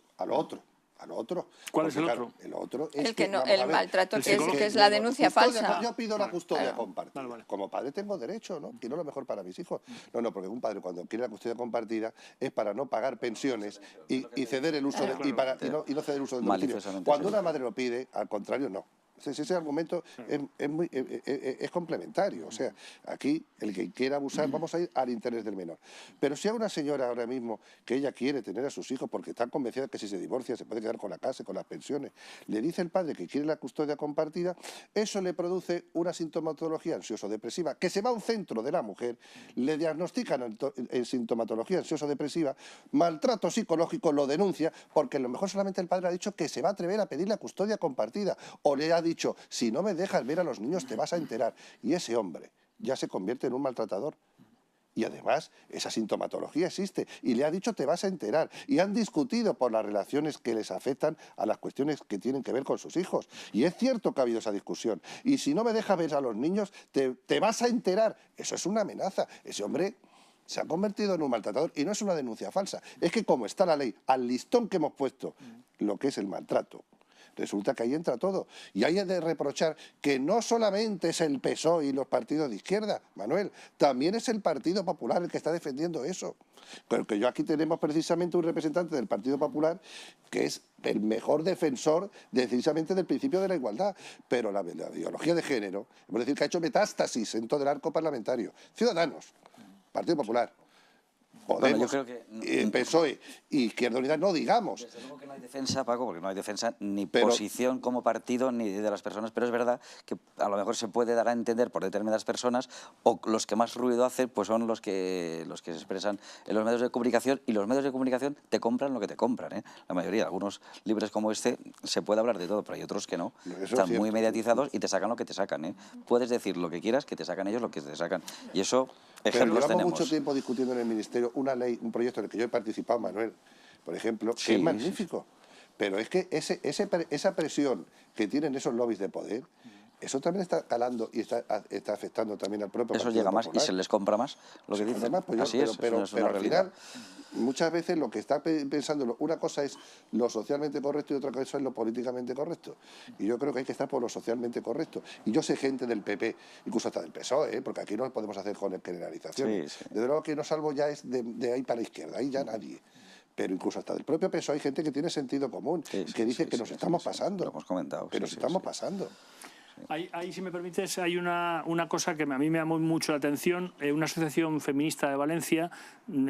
¿Cuál es el otro? El otro es el maltrato que es la denuncia falsa. Yo pido la custodia compartida. Vale. Como padre tengo derecho, ¿no? Quiero lo mejor para mis hijos. No, porque un padre cuando quiere la custodia compartida es para no pagar pensiones y ceder el uso y no ceder el uso del domicilio. Cuando una madre lo pide, al contrario, no. Ese argumento es complementario. O sea, aquí el que quiera abusar, vamos a ir al interés del menor. Pero si a una señora ahora mismo que ella quiere tener a sus hijos porque está convencida de que si se divorcia se puede quedar con la casa, con las pensiones, le dice el padre que quiere la custodia compartida, eso le produce una sintomatología ansioso-depresiva que se va a un centro de la mujer, le diagnostican en sintomatología ansioso-depresiva, maltrato psicológico, lo denuncia, porque a lo mejor solamente el padre ha dicho que se va a atrever a pedir la custodia compartida o le ha dicho, si no me dejas ver a los niños te vas a enterar. Y ese hombre ya se convierte en un maltratador. Y además, esa sintomatología existe. Y le ha dicho, te vas a enterar. Y han discutido por las relaciones que les afectan a las cuestiones que tienen que ver con sus hijos. Y es cierto que ha habido esa discusión. Y si no me dejas ver a los niños, te vas a enterar. Eso es una amenaza. Ese hombre se ha convertido en un maltratador. Y no es una denuncia falsa. Es que como está la ley, al listón que hemos puesto, lo que es el maltrato, resulta que ahí entra todo. Y hay de reprochar que no solamente es el PSOE y los partidos de izquierda, Manuel, también es el Partido Popular el que está defendiendo eso. Pero que yo aquí tenemos precisamente un representante del Partido Popular que es el mejor defensor precisamente del principio de la igualdad. Pero la ideología de género, es decir, que ha hecho metástasis en todo el arco parlamentario. Ciudadanos, Partido Popular, Podemos, yo creo que PSOE y Izquierda Unida no digamos. desde luego que no hay defensa, Paco, porque no hay defensa ni Pero- posición como partido ni de las personas, pero es verdad que a lo mejor se puede dar a entender por determinadas personas, o los que más ruido hacen pues son los que se expresan en los medios de comunicación, y los medios de comunicación te compran lo que te compran, ¿eh? La mayoría, algunos libres como este, se puede hablar de todo, pero hay otros que no. Eso es Están muy cierto. mediatizados y te sacan lo que te sacan, ¿eh? Puedes decir lo que quieras, que te sacan ellos lo que te sacan. Y eso, Pero ejemplos llevamos tenemos. mucho tiempo discutiendo en el Ministerio una ley, un proyecto en el que yo he participado, Manuel, por ejemplo, que Sí, es sí, magnífico. Pero es que esa presión que tienen esos lobbies de poder, eso también está calando y está afectando también al propio Eso Partido llega más y Popular. se les compra más lo que dicen. Además, pues yo- Así es, pero es una al realidad. final, muchas veces lo que está pensando, una cosa es lo socialmente correcto y otra cosa es lo políticamente correcto. Y yo creo que hay que estar por lo socialmente correcto. Y yo sé gente del PP, incluso hasta del PSOE, porque aquí no podemos hacer generalizaciones. Sí, sí. Desde luego que no salvo ya es de ahí para la izquierda, ahí ya nadie. Pero incluso hasta del propio PSOE hay gente que tiene sentido común, Sí, sí, que dice sí, que sí, nos sí, estamos sí, pasando. lo hemos comentado, Que sí, nos sí, estamos sí. pasando. Ahí, si me permites, hay una cosa que a mí me llamó mucho la atención. Una asociación feminista de Valencia,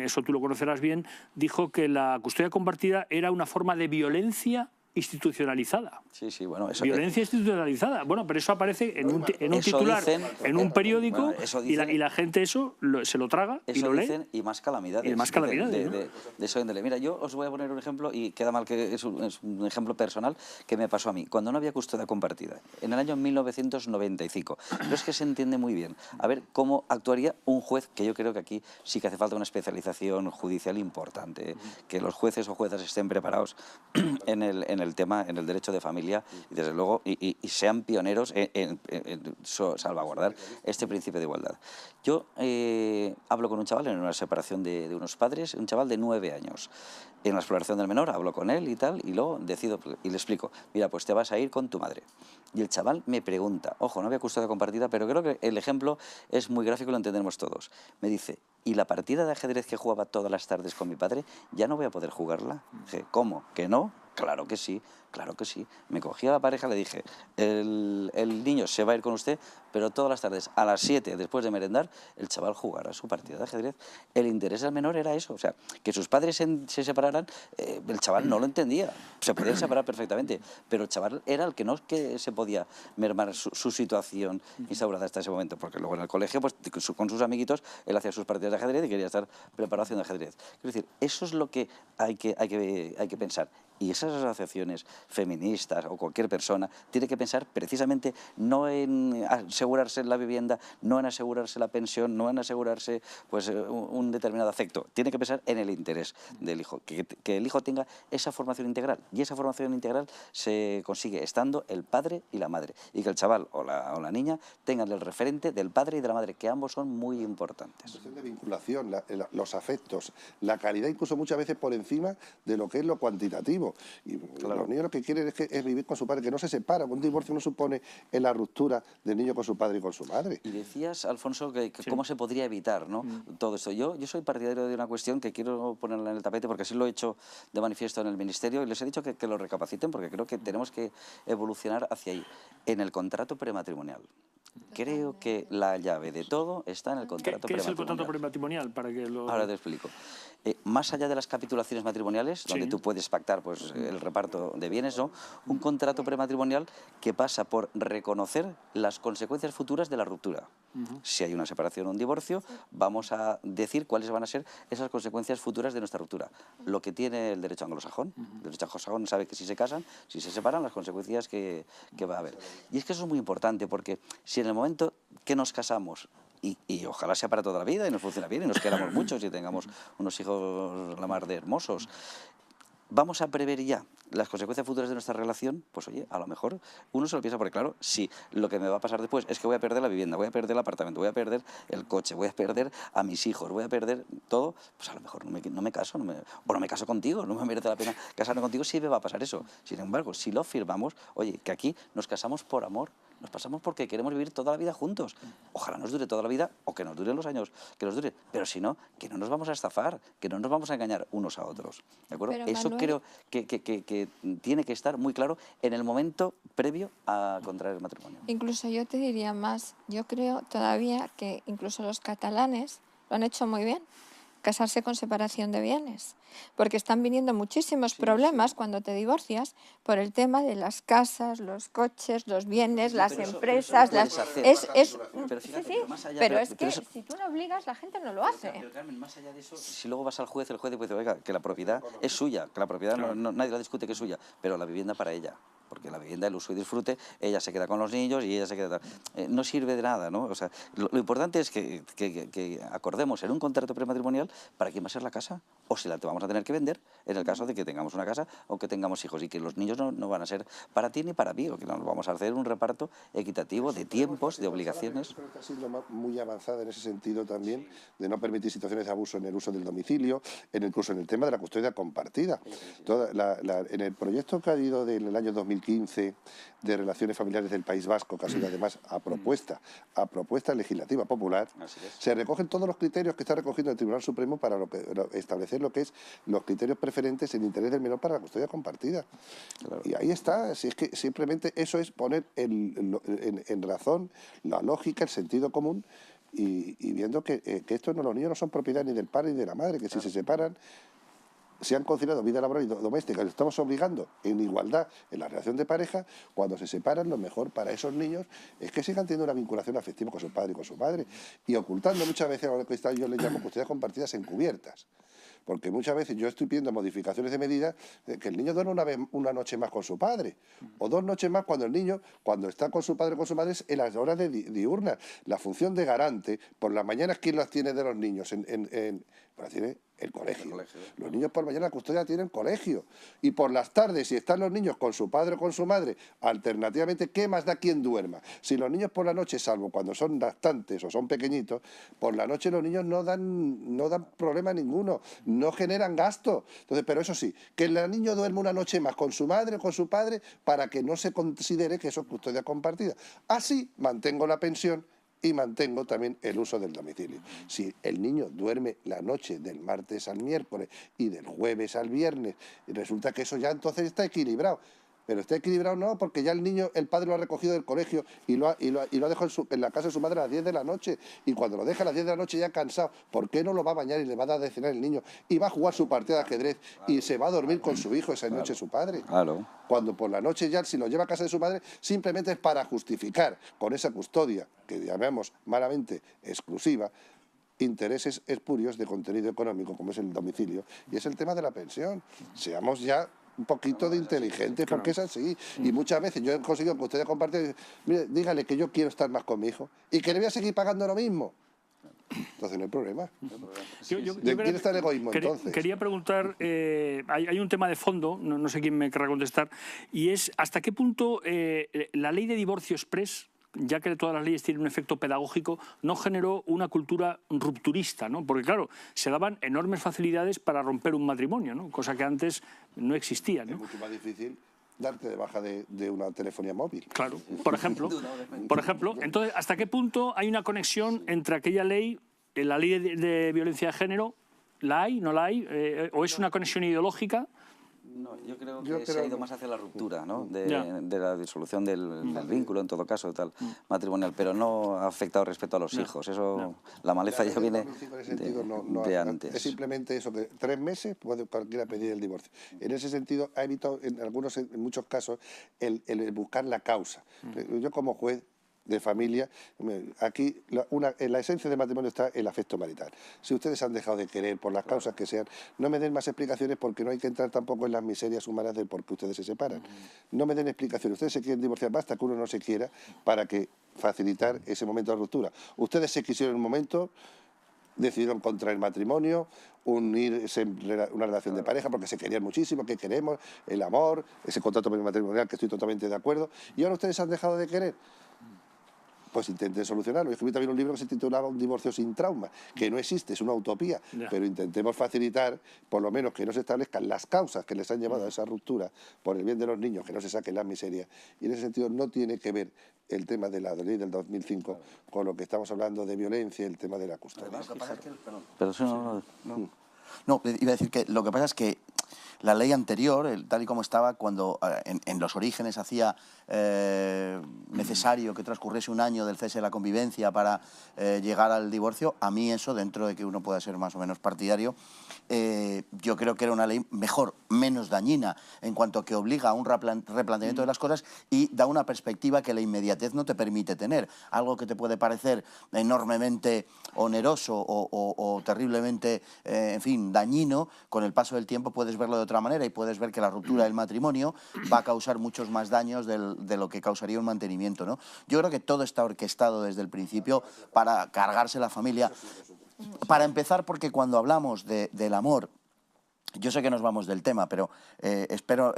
eso tú lo conocerás bien, dijo que la custodia compartida era una forma de violencia institucionalizada. Sí, sí, bueno, eso... Violencia institucionalizada. Bueno, pero eso aparece en un Eso titular, dicen, en un periódico, bueno, eso y dicen- la gente eso se lo traga y Eso lo lee. dicen, y más calamidades. Y más dicen, calamidades, ¿no? de eso índole. Mira, yo os voy a poner un ejemplo, y queda mal que es un ejemplo personal que me pasó a mí. Cuando no había custodia compartida, en el año 1995. Pero es que se entiende muy bien. A ver cómo actuaría un juez, que yo creo que aquí sí que hace falta una especialización judicial importante, ¿eh? Que los jueces o juezas estén preparados en el tema, en el derecho de familia, y desde luego, y sean pioneros en salvaguardar este principio de igualdad. Yo hablo con un chaval en una separación de unos padres, un chaval de 9 años. En la exploración del menor hablo con él y tal, y luego decido y le explico, mira, pues te vas a ir con tu madre. Y el chaval me pregunta, ojo, no había custodia compartida, pero creo que el ejemplo es muy gráfico y lo entendemos todos. Me dice, ¿y la partida de ajedrez que jugaba todas las tardes con mi padre, ya no voy a poder jugarla? Dije, ¿cómo? ¿Que no? Claro que sí, claro que sí. Me cogí a la pareja, le dije, el niño se va a ir con usted, pero todas las tardes, a las 7, después de merendar, el chaval jugará su partida de ajedrez. El interés del menor era eso, o sea, que sus padres se separaran, el chaval no lo entendía. Se podían separar perfectamente, pero el chaval era el que no que se podía mermar su situación instaurada hasta ese momento, porque luego en el colegio, pues con sus amiguitos, él hacía sus partidas de ajedrez y quería estar preparado haciendo ajedrez. Quiero decir, eso es lo que hay que pensar. Y esas asociaciones feministas o cualquier persona tiene que pensar precisamente no en asegurarse la vivienda, no en asegurarse la pensión, no en asegurarse pues, un determinado afecto. Tiene que pensar en el interés del hijo, que el hijo tenga esa formación integral. Y esa formación integral se consigue estando el padre y la madre. Y que el chaval o la niña tengan el referente del padre y de la madre, que ambos son muy importantes. Cuestión de vinculación, los afectos, la calidad incluso muchas veces por encima de lo que es lo cuantitativo. Y Claro. los niños lo que quieren es vivir con su padre, que no se separan. Un divorcio no supone la ruptura del niño con su padre y con su madre. Y decías, Alfonso, que cómo se podría evitar, ¿no? Todo esto. Yo soy partidario de una cuestión que quiero ponerla en el tapete, porque así lo he hecho de manifiesto en el Ministerio, y les he dicho que lo recapaciten, porque creo que tenemos que evolucionar hacia ahí. En el contrato prematrimonial. Creo que la llave de todo está en el contrato ¿Qué es el prematrimonial. contrato prematrimonial? Para que lo... Ahora te explico. Más allá de las capitulaciones matrimoniales, donde Sí. tú puedes pactar pues, el reparto de bienes, ¿no? Un contrato prematrimonial que pasa por reconocer las consecuencias futuras de la ruptura. Si hay una separación o un divorcio, vamos a decir cuáles van a ser esas consecuencias futuras de nuestra ruptura. Lo que tiene el derecho anglosajón. El derecho anglosajón sabe que si se casan, si se separan, las consecuencias que va a haber. Y es que eso es muy importante, porque si en el momento que nos casamos, y ojalá sea para toda la vida y nos funcione bien y nos queramos muchos y tengamos unos hijos la mar de hermosos, vamos a prever ya las consecuencias futuras de nuestra relación, pues oye, a lo mejor uno se lo piensa, porque claro, si lo que me va a pasar después es que voy a perder la vivienda, voy a perder el apartamento, voy a perder el coche, voy a perder a mis hijos, voy a perder todo, pues a lo mejor no me caso, o no me caso contigo, no me merece la pena casarme contigo si me va a pasar eso. Sin embargo, si lo firmamos, oye, que aquí nos casamos por amor, nos pasamos porque queremos vivir toda la vida juntos. Ojalá nos dure toda la vida o que nos duren los años que nos dure, pero si no, que no nos vamos a estafar, que no nos vamos a engañar unos a otros. ¿De acuerdo? Pero, Eso Manuel, creo que tiene que estar muy claro en el momento previo a contraer el matrimonio. incluso yo te diría más, yo creo todavía que incluso los catalanes lo han hecho muy bien. casarse con separación de bienes, porque están viniendo muchísimos problemas cuando te divorcias por el tema de las casas, los coches, los bienes, las empresas. Pero fíjate, Sí, pero más allá- pero es que eso- si tú no obligas, la gente no lo hace. Pero Carmen, más allá de eso, si luego vas al juez, el juez te puede decir, oiga, que la propiedad es suya, que la propiedad nadie la discute que es suya, pero la vivienda para ella. Porque la vivienda, el uso y disfrute, ella se queda con los niños y ella se queda... no sirve de nada, ¿no? O sea, lo importante es que acordemos en un contrato prematrimonial para quién va a ser la casa, o si la vamos a tener que vender, en el caso de que tengamos una casa o que tengamos hijos, y que los niños no van a ser para ti ni para mí, o que nos vamos a hacer un reparto equitativo de tiempos, de obligaciones. Creo que está siendo muy avanzada en ese sentido también, de no permitir situaciones de abuso en el uso del domicilio, incluso en el tema de la custodia compartida. En el proyecto que ha ido del año 2015 de Relaciones Familiares del País Vasco, que ha sido además a propuesta legislativa popular, se recogen todos los criterios que está recogiendo el Tribunal Supremo para establecer lo que es los criterios preferentes en interés del menor para la custodia compartida. Claro. Y ahí está, si es que simplemente eso es poner en razón la lógica, el sentido común, y viendo que los niños no son propiedad ni del padre ni de la madre, que si se separan, se han conciliado vida laboral y doméstica, les estamos obligando en igualdad en la relación de pareja. Cuando se separan, lo mejor para esos niños es que sigan teniendo una vinculación afectiva con su padre y con su madre, y ocultando muchas veces lo que yo les llamo custodias compartidas encubiertas. Porque muchas veces yo estoy pidiendo modificaciones de medidas, que el niño duerma una noche más con su padre, o 2 noches más cuando el niño, cuando está con su padre o con su madre, es en las horas diurnas. La función de garante, por las mañanas, ¿quién las tiene de los niños? Pues tiene el colegio. Los niños por la mañana la custodia tienen colegio. Y por las tardes, si están los niños con su padre o con su madre, alternativamente, ¿qué más da quien duerma? Si los niños por la noche, salvo cuando son lactantes o son pequeñitos, por la noche los niños no dan problema ninguno, no generan gasto. Entonces, pero eso sí, que el niño duerma una noche más con su madre o con su padre para que no se considere que eso es custodia compartida. Así mantengo la pensión y mantengo también el uso del domicilio. Si el niño duerme la noche del martes al miércoles y del jueves al viernes, resulta que eso ya entonces está equilibrado. Pero está equilibrado no, porque ya el padre lo ha recogido del colegio y lo ha dejado en la casa de su madre a las 10 de la noche. Y cuando lo deja a las 10 de la noche ya cansado, ¿por qué no lo va a bañar y le va a dar de cenar el niño? Y va a jugar su partida de ajedrez y se va a dormir con su hijo esa noche su padre. Claro. Cuando por la noche ya, si lo lleva a casa de su madre, simplemente es para justificar con esa custodia, que llamamos malamente exclusiva, intereses espurios de contenido económico, como es el domicilio, y es el tema de la pensión. Seamos ya un poquito de inteligentes, porque es así. Y muchas veces yo he conseguido que ustedes compartan, mire, dígale que yo quiero estar más con mi hijo y que le voy a seguir pagando lo mismo. Entonces no hay problema. ¿De quién está el egoísmo entonces? Quería preguntar, hay un tema de fondo, no sé quién me querrá contestar, y es hasta qué punto la ley de divorcio exprés, ya que todas las leyes tienen un efecto pedagógico, no generó una cultura rupturista, ¿no? Porque claro, se daban enormes facilidades para romper un matrimonio, ¿no? Cosa que antes no existía, ¿no? Es mucho más difícil darte de baja de una telefonía móvil. Claro, por ejemplo. Entonces, ¿hasta qué punto hay una conexión entre aquella ley, la ley de violencia de género, la hay, no la hay, o es una conexión ideológica? No, yo creo que se ha ido más hacia la ruptura, ¿no? de la disolución del vínculo, en todo caso, tal, matrimonial, pero no ha afectado respecto a los hijos. Eso, la maleza ya viene de antes. Es simplemente eso, que 3 meses puede cualquiera pedir el divorcio. En ese sentido, ha evitado en muchos casos el buscar la causa. Yo como juez de familia, aquí la esencia del matrimonio está el afecto marital. Si ustedes han dejado de querer por las causas que sean, no me den más explicaciones, porque no hay que entrar tampoco en las miserias humanas del por qué ustedes se separan. No me den explicaciones. Ustedes se quieren divorciar, basta que uno no se quiera para que facilitar ese momento de ruptura. Ustedes se quisieron en un momento, decidieron contraer el matrimonio, unirse en una relación de pareja porque se querían muchísimo, que queremos, el amor, ese contrato matrimonial que estoy totalmente de acuerdo, y ahora ustedes han dejado de querer. Pues intenten solucionarlo. Yo escribí también un libro que se titulaba Un divorcio sin trauma, que no existe, es una utopía, pero intentemos facilitar, por lo menos que no se establezcan las causas que les han llevado a esa ruptura, por el bien de los niños, que no se saquen las miserias. Y en ese sentido no tiene que ver el tema de la ley del 2005 con lo que estamos hablando de violencia y el tema de la custodia. Pero eso No, iba a decir que lo que pasa es que la ley anterior, tal y como estaba, cuando en los orígenes hacía necesario que transcurriese un año del cese de la convivencia para llegar al divorcio, a mí eso, dentro de que uno pueda ser más o menos partidario, yo creo que era una ley mejor, menos dañina, en cuanto que obliga a un replanteamiento de las cosas y da una perspectiva que la inmediatez no te permite tener. Algo que te puede parecer enormemente oneroso o terriblemente, en fin, dañino, con el paso del tiempo puedes verlo de otra manera y puedes ver que la ruptura del matrimonio va a causar muchos más daños de lo que causaría un mantenimiento, ¿no? Yo creo que todo está orquestado desde el principio para cargarse la familia. Para empezar, porque cuando hablamos del amor, yo sé que nos vamos del tema, pero espero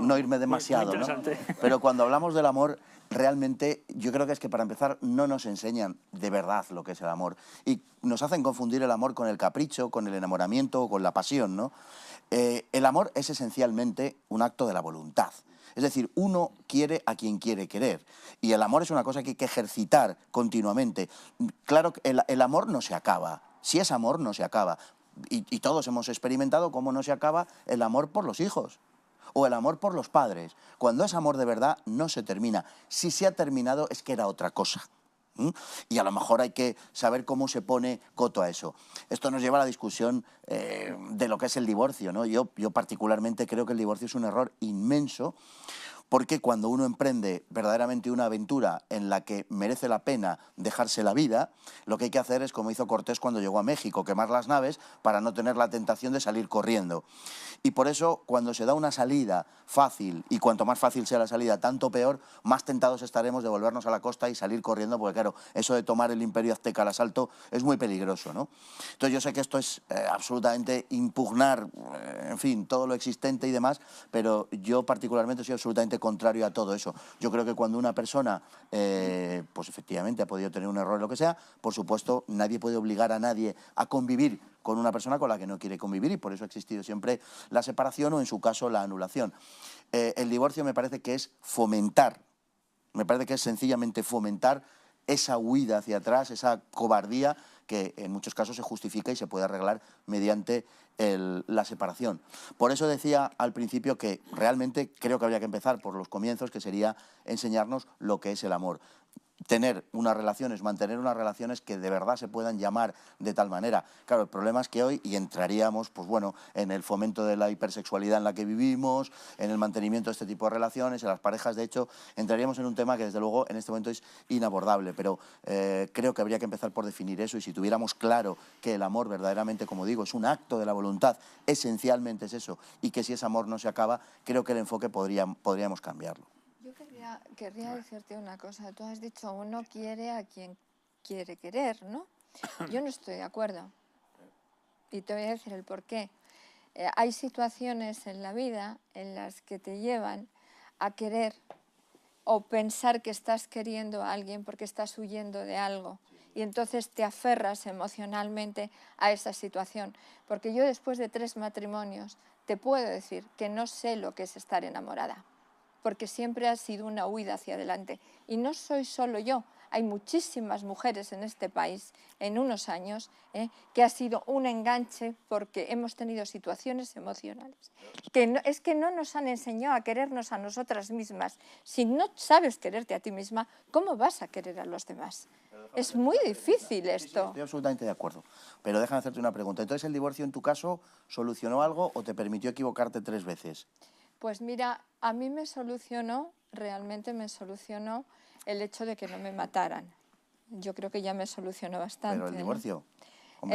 no irme demasiado, ¿no? Pero cuando hablamos del amor, realmente yo creo que es que para empezar no nos enseñan de verdad lo que es el amor y nos hacen confundir el amor con el capricho, con el enamoramiento o con la pasión, ¿no? El amor es esencialmente un acto de la voluntad. Es decir, uno quiere a quien quiere querer y el amor es una cosa que hay que ejercitar continuamente. Claro que el amor no se acaba, si es amor no se acaba. Y todos hemos experimentado cómo no se acaba el amor por los hijos o el amor por los padres. Cuando es amor de verdad no se termina. Si se ha terminado es que era otra cosa. Y a lo mejor hay que saber cómo se pone coto a eso. Esto nos lleva a la discusión de lo que es el divorcio, ¿no? Yo particularmente creo que el divorcio es un error inmenso, porque cuando uno emprende verdaderamente una aventura en la que merece la pena dejarse la vida, lo que hay que hacer es, como hizo Cortés cuando llegó a México, quemar las naves para no tener la tentación de salir corriendo. Y por eso, cuando se da una salida fácil, y cuanto más fácil sea la salida, tanto peor, más tentados estaremos de volvernos a la costa y salir corriendo, porque claro, eso de tomar el imperio azteca al asalto es muy peligroso, ¿no? Entonces yo sé que esto es absolutamente impugnar, en fin, todo lo existente y demás, pero yo particularmente soy absolutamente contrario a todo eso. Yo creo que cuando una persona, pues efectivamente ha podido tener un error o lo que sea, por supuesto nadie puede obligar a nadie a convivir con una persona con la que no quiere convivir y por eso ha existido siempre la separación o en su caso la anulación. El divorcio me parece que es fomentar, me parece que es sencillamente fomentar esa huida hacia atrás, esa cobardía que en muchos casos se justifica y se puede arreglar mediante la separación. Por eso decía al principio que realmente creo que habría que empezar por los comienzos, que sería enseñarnos lo que es el amor. Tener unas relaciones, mantener unas relaciones que de verdad se puedan llamar de tal manera. Claro, el problema es que hoy, y entraríamos, pues bueno, en el fomento de la hipersexualidad en la que vivimos, en el mantenimiento de este tipo de relaciones, en las parejas, de hecho, entraríamos en un tema que desde luego en este momento es inabordable, pero creo que habría que empezar por definir eso y si tuviéramos claro que el amor verdaderamente, como digo, es un acto de la voluntad, esencialmente es eso, y que si ese amor no se acaba, creo que el enfoque podríamos cambiarlo. Yo querría decirte una cosa. Tú has dicho, uno quiere a quien quiere querer, ¿no? Yo no estoy de acuerdo. Y te voy a decir el porqué. Hay situaciones en la vida en las que te llevan a querer o pensar que estás queriendo a alguien porque estás huyendo de algo. Y entonces te aferras emocionalmente a esa situación. Porque yo después de 3 matrimonios te puedo decir que no sé lo que es estar enamorada. Porque siempre ha sido una huida hacia adelante. Y no soy solo yo, hay muchísimas mujeres en este país en unos años que ha sido un enganche porque hemos tenido situaciones emocionales. Es que no nos han enseñado a querernos a nosotras mismas. Si no sabes quererte a ti misma, ¿cómo vas a querer a los demás? Es muy difícil esto. Sí, estoy absolutamente de acuerdo. Pero déjame hacerte una pregunta. Entonces, ¿el divorcio en tu caso solucionó algo o te permitió equivocarte 3 veces? Pues mira, a mí realmente me solucionó el hecho de que no me mataran. Yo creo que ya me solucionó bastante. ¿Pero el divorcio? ¿No?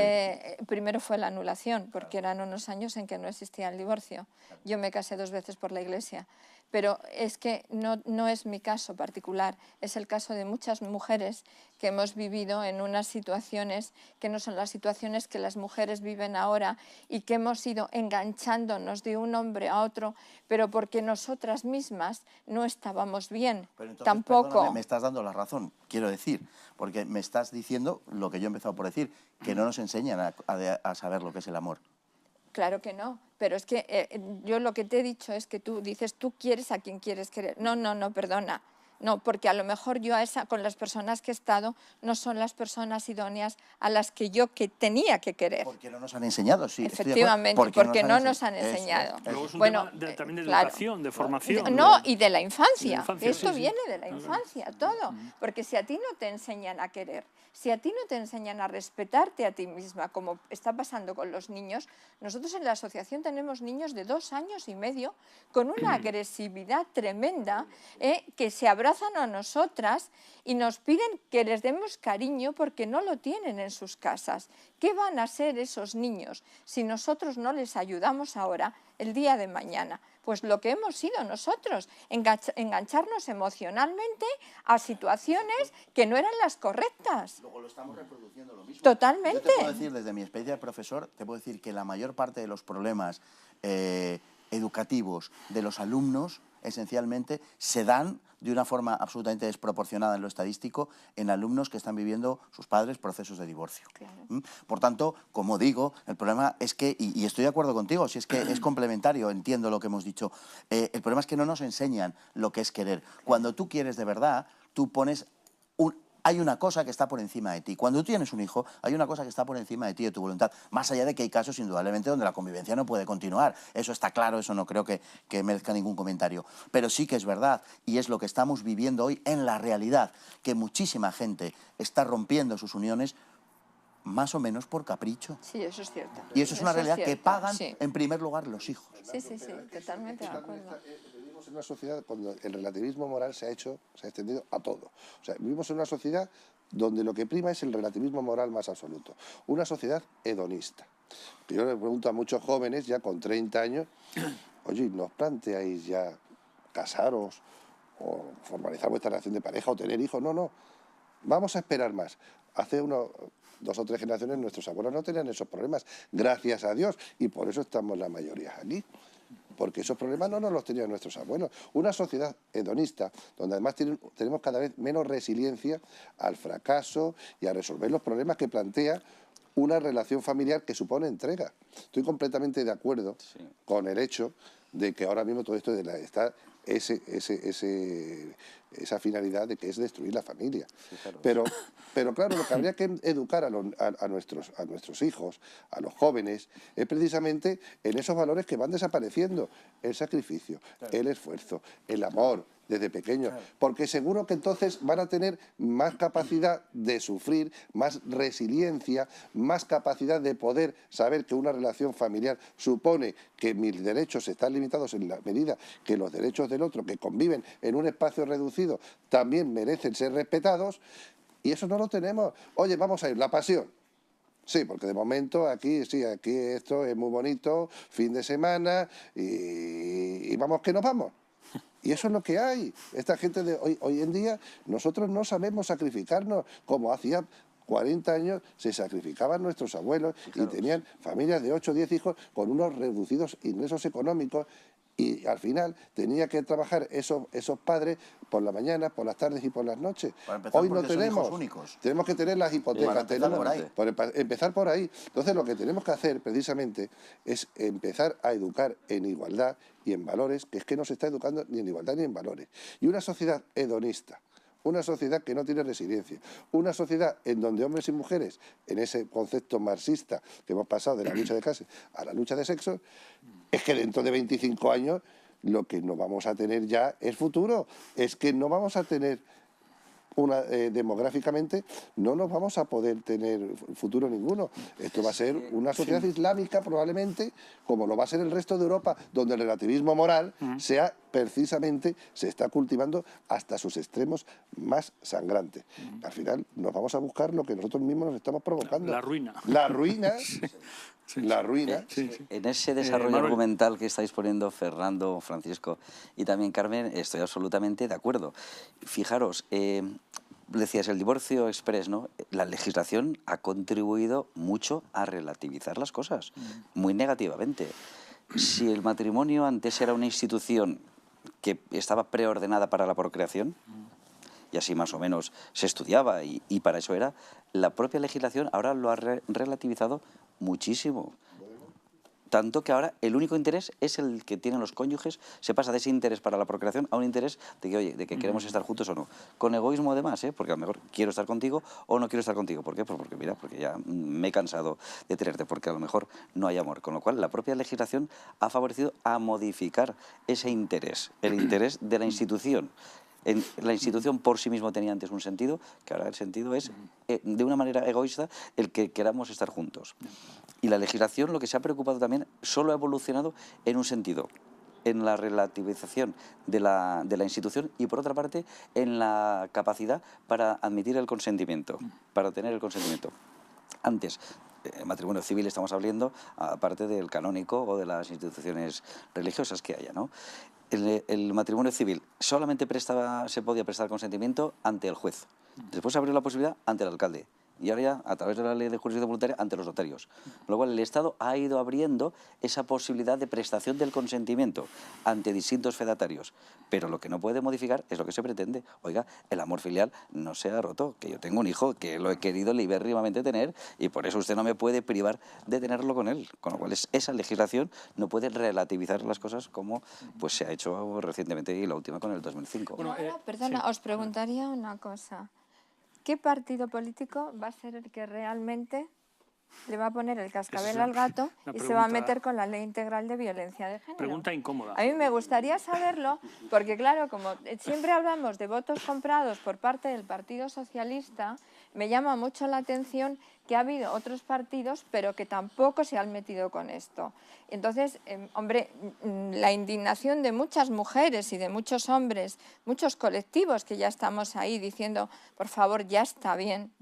Primero fue la anulación, porque eran unos años en que no existía el divorcio. Yo me casé 2 veces por la Iglesia. Pero es que no es mi caso particular, es el caso de muchas mujeres que hemos vivido en unas situaciones que no son las situaciones que las mujeres viven ahora y que hemos ido enganchándonos de un hombre a otro, pero porque nosotras mismas no estábamos bien. Pero entonces, tampoco. Perdóname, me estás dando la razón, quiero decir, porque me estás diciendo lo que yo he empezado por decir, que no nos enseñan a saber lo que es el amor. Claro que no, pero es que yo lo que te he dicho es que tú dices, tú quieres a quien quieres querer. No, perdona. No, porque a lo mejor yo con las personas que he estado no son las personas idóneas a las que yo tenía que querer. Porque no nos han enseñado, sí. Efectivamente, porque no nos han enseñado. Luego es un Bueno, tema también de claro. educación, de formación. No, y de la infancia. Esto sí, sí. viene de la infancia, todo. Porque si a ti no te enseñan a querer, si a ti no te enseñan a respetarte a ti misma, como está pasando con los niños, nosotros en la asociación tenemos niños de 2 años y medio con una agresividad tremenda, que se abrazan a nosotras y nos piden que les demos cariño porque no lo tienen en sus casas. ¿Qué van a ser esos niños si nosotros no les ayudamos ahora, el día de mañana? Pues lo que hemos sido nosotros, engancharnos emocionalmente a situaciones que no eran las correctas. Luego lo estamos reproduciendo lo mismo. Totalmente. Yo te puedo decir, desde mi experiencia de profesor, te puedo decir que la mayor parte de los problemas educativos de los alumnos, esencialmente, se dan de una forma absolutamente desproporcionada en lo estadístico en alumnos que están viviendo sus padres procesos de divorcio. Claro. Por tanto, como digo, el problema es que, y estoy de acuerdo contigo, si es que es complementario, entiendo lo que hemos dicho, el problema es que no nos enseñan lo que es querer. Cuando tú quieres de verdad, tú pones hay una cosa que está por encima de ti. Cuando tú tienes un hijo, hay una cosa que está por encima de ti, de tu voluntad. Más allá de que hay casos, indudablemente, donde la convivencia no puede continuar. Eso está claro, eso no creo que merezca ningún comentario. Pero sí que es verdad, y es lo que estamos viviendo hoy en la realidad, que muchísima gente está rompiendo sus uniones más o menos por capricho. Sí, eso es cierto. Y eso es una realidad que pagan, sí. en primer lugar, los hijos. Sí, totalmente de acuerdo. Vivimos en una sociedad cuando el relativismo moral se ha extendido a todo. O sea, vivimos en una sociedad donde lo que prima es el relativismo moral más absoluto. Una sociedad hedonista. Yo le pregunto a muchos jóvenes ya con 30 años, oye, ¿no os planteáis ya casaros o formalizar vuestra relación de pareja o tener hijos? No, vamos a esperar más. Hace 2 o 3 generaciones nuestros abuelos no tenían esos problemas, gracias a Dios, y por eso estamos la mayoría aquí. Porque esos problemas no nos los tenían nuestros abuelos. Una sociedad hedonista, donde además tenemos cada vez menos resiliencia al fracaso y a resolver los problemas que plantea una relación familiar que supone entrega. Estoy completamente de acuerdo con el hecho de que ahora mismo todo esto está esa finalidad de que es destruir la familia. Sí, claro. Pero claro, lo que habría que educar a nuestros hijos, a los jóvenes, es precisamente en esos valores que van desapareciendo. El sacrificio, el esfuerzo, el amor, desde pequeños, porque seguro que entonces van a tener más capacidad de sufrir, más resiliencia, más capacidad de poder saber que una relación familiar supone que mis derechos están limitados en la medida que los derechos del otro, que conviven en un espacio reducido, también merecen ser respetados, y eso no lo tenemos. Oye, vamos a ir, la pasión. Sí, porque de momento aquí esto es muy bonito, fin de semana, y vamos que nos vamos. Y eso es lo que hay. Esta gente de hoy en día, nosotros no sabemos sacrificarnos como hacía 40 años se sacrificaban nuestros abuelos, sí, claro, y tenían familias de 8 o 10 hijos con unos reducidos ingresos económicos, y al final tenía que trabajar esos padres por la mañana, por las tardes y por las noches. Hoy no tenemos, tenemos que tener las hipotecas, empezar por ahí. Entonces lo que tenemos que hacer precisamente es empezar a educar en igualdad y en valores, que es que no se está educando ni en igualdad ni en valores. Y una sociedad hedonista, una sociedad que no tiene resiliencia, una sociedad en donde hombres y mujeres, en ese concepto marxista que hemos pasado de la lucha de clases a la lucha de sexos, es que dentro de 25 años lo que no vamos a tener ya es futuro, es que no vamos a tener demográficamente no nos vamos a poder tener futuro ninguno. Esto va a ser una sociedad islámica probablemente, como lo va a ser el resto de Europa, donde el relativismo moral precisamente se está cultivando hasta sus extremos más sangrantes. Al final nos vamos a buscar lo que nosotros mismos nos estamos provocando. La ruina. La ruina. La ruina. En ese desarrollo argumental que estáis poniendo Fernando, Francisco y también Carmen, estoy absolutamente de acuerdo. Fijaros, decías el divorcio express, ¿no? La legislación ha contribuido mucho a relativizar las cosas, muy negativamente. Si el matrimonio antes era una institución que estaba preordenada para la procreación, y así más o menos se estudiaba y para eso era, la propia legislación ahora lo ha relativizado muchísimo. Tanto que ahora el único interés es el que tienen los cónyuges, se pasa de ese interés para la procreación a un interés de que, oye, de que queremos estar juntos o no. Con egoísmo además, porque a lo mejor quiero estar contigo o no quiero estar contigo. ¿Por qué? Pues porque, mira, porque ya me he cansado de tenerte, porque a lo mejor no hay amor. Con lo cual, la propia legislación ha favorecido a modificar ese interés, el interés de la institución. La institución por sí mismo tenía antes un sentido, que ahora el sentido es, de una manera egoísta, el que queramos estar juntos. Y la legislación, lo que se ha preocupado también, solo ha evolucionado en un sentido, en la relativización de la institución y, por otra parte, en la capacidad para admitir el consentimiento, para tener el consentimiento. Antes, en matrimonio civil estamos hablando, aparte del canónico o de las instituciones religiosas que haya, ¿no? El matrimonio civil solamente se podía prestar consentimiento ante el juez. Después se abrió la posibilidad ante el alcalde. Y ahora ya, a través de la ley de jurisdicción voluntaria, ante los notarios. Con lo cual, el Estado ha ido abriendo esa posibilidad de prestación del consentimiento ante distintos fedatarios. Pero lo que no puede modificar es lo que se pretende. Oiga, el amor filial no se ha roto, que yo tengo un hijo, que lo he querido libérrimamente tener, y por eso usted no me puede privar de tenerlo con él. Con lo cual, esa legislación no puede relativizar las cosas como pues se ha hecho recientemente, y la última con el 2005. Bueno, perdona, sí. Os preguntaría una cosa. ¿Qué partido político va a ser el que realmente le va a poner el cascabel al gato y se va a meter con la ley integral de violencia de género? Pregunta incómoda. A mí me gustaría saberlo porque, claro, como siempre hablamos de votos comprados por parte del Partido Socialista, me llama mucho la atención que ha habido otros partidos, pero que tampoco se han metido con esto. Entonces, hombre, la indignación de muchas mujeres y de muchos hombres, muchos colectivos que ya estamos ahí diciendo, por favor, ya está bien,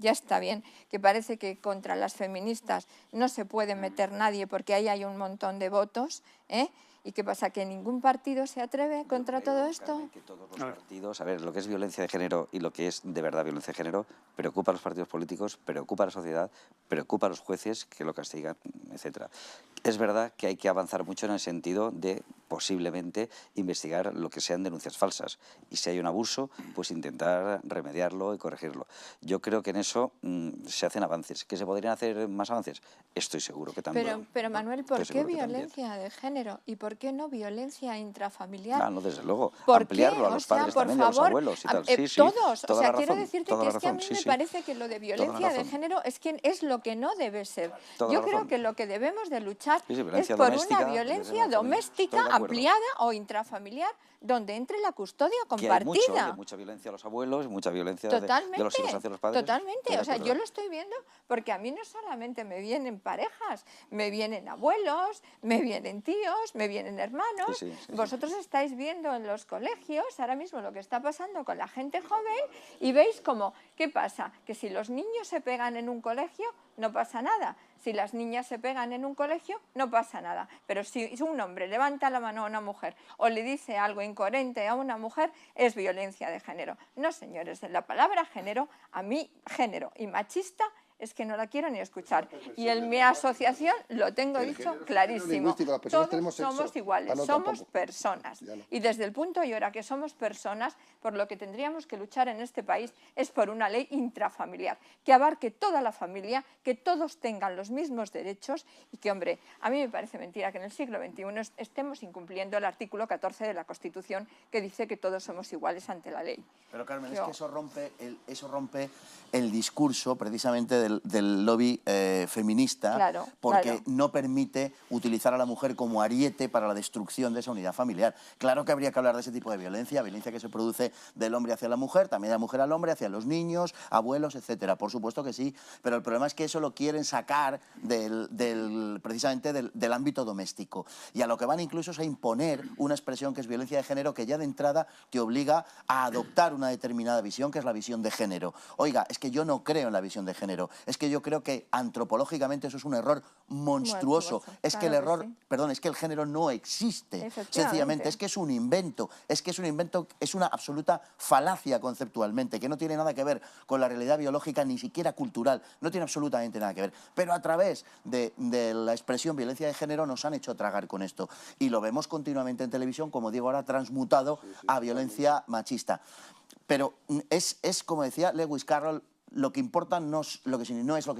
que parece que contra las feministas no se puede meter nadie porque ahí hay un montón de votos, ¿eh? ¿Y qué pasa? ¿Que ningún partido se atreve contra todo esto? Carmen, que todos los partidos, a ver, lo que es violencia de género y lo que es de verdad violencia de género, preocupa a los partidos políticos, preocupa a la sociedad, preocupa a los jueces que lo castigan, etc. Es verdad que hay que avanzar mucho en el sentido de posiblemente investigar lo que sean denuncias falsas. Y si hay un abuso, pues intentar remediarlo y corregirlo. Yo creo que en eso se hacen avances. ¿Que se podrían hacer más avances? Estoy seguro que también. Pero Manuel, ¿por qué violencia de género? ¿Y por qué no violencia intrafamiliar? Ah, no, desde luego. ¿Por ampliarlo qué? a los padres también, a los abuelos y tal. Sí, sí, todos. O sea, quiero razón, decirte que es que a mí me parece que lo de violencia de género es lo que no debe ser. Yo creo que lo que debemos de luchar es por una violencia doméstica ampliada o intrafamiliar donde entre la custodia compartida. Hay mucha violencia a los abuelos, mucha violencia de los hijos hacia los padres. Totalmente, o sea, yo lo estoy viendo porque a mí no solamente me vienen parejas, me vienen abuelos, me vienen tíos, me vienen hermanos. Vosotros estáis viendo en los colegios ahora mismo lo que está pasando con la gente joven y veis como, ¿qué pasa? Que si los niños se pegan en un colegio, no pasa nada. Si las niñas se pegan en un colegio, no pasa nada. Pero si un hombre levanta la mano a una mujer o le dice algo incoherente a una mujer, es violencia de género. No, señores, la palabra género, a mí género y machista, es que no la quiero ni escuchar. Y en mi asociación lo tengo dicho clarísimo. Todos somos iguales, somos personas. Y desde el punto y hora que somos personas, por lo que tendríamos que luchar en este país es por una ley intrafamiliar, que abarque toda la familia, que todos tengan los mismos derechos y que, hombre, a mí me parece mentira que en el siglo XXI estemos incumpliendo el artículo 14 de la Constitución que dice que todos somos iguales ante la ley. Pero, Carmen, es que eso rompe el discurso precisamente del lobby feminista, porque no permite utilizar a la mujer como ariete para la destrucción de esa unidad familiar. Claro que habría que hablar de ese tipo de violencia que se produce del hombre hacia la mujer, también de la mujer al hombre, hacia los niños, abuelos, etcétera. Por supuesto que sí, pero el problema es que eso lo quieren sacar precisamente del ámbito doméstico. Y a lo que van incluso es a imponer una expresión que es violencia de género, que ya de entrada te obliga a adoptar una determinada visión, que es la visión de género. Oiga, es que yo no creo en la visión de género, es que yo creo que antropológicamente eso es un error monstruoso. Es que el error, perdón, es que el género no existe. Sencillamente, es que es un invento, es una absoluta falacia conceptualmente, que no tiene nada que ver con la realidad biológica, ni siquiera cultural, no tiene absolutamente nada que ver. Pero a través de la expresión violencia de género nos han hecho tragar con esto. Y lo vemos continuamente en televisión, como digo ahora, transmutado a violencia machista. Pero es como decía Lewis Carroll, lo que importa no es lo que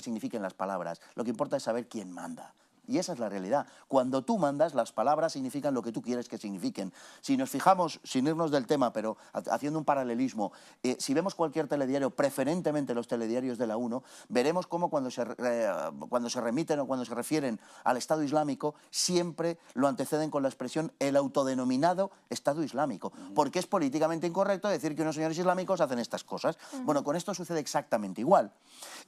signifiquen las palabras, lo que importa es saber quién manda. Y esa es la realidad. Cuando tú mandas, las palabras significan lo que tú quieres que signifiquen. Si nos fijamos, sin irnos del tema, pero haciendo un paralelismo, si vemos cualquier telediario, preferentemente los telediarios de la 1, veremos cómo cuando se remiten o cuando se refieren al Estado Islámico, siempre lo anteceden con la expresión el autodenominado Estado Islámico, porque es políticamente incorrecto decir que unos señores islámicos hacen estas cosas. Bueno, con esto sucede exactamente igual.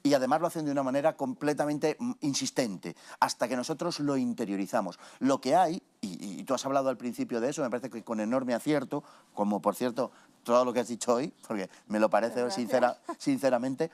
Y además lo hacen de una manera completamente insistente, hasta que nosotros lo interiorizamos. Lo que hay, y tú has hablado al principio de eso, me parece que con enorme acierto, como por cierto todo lo que has dicho hoy, porque me lo parece sinceramente,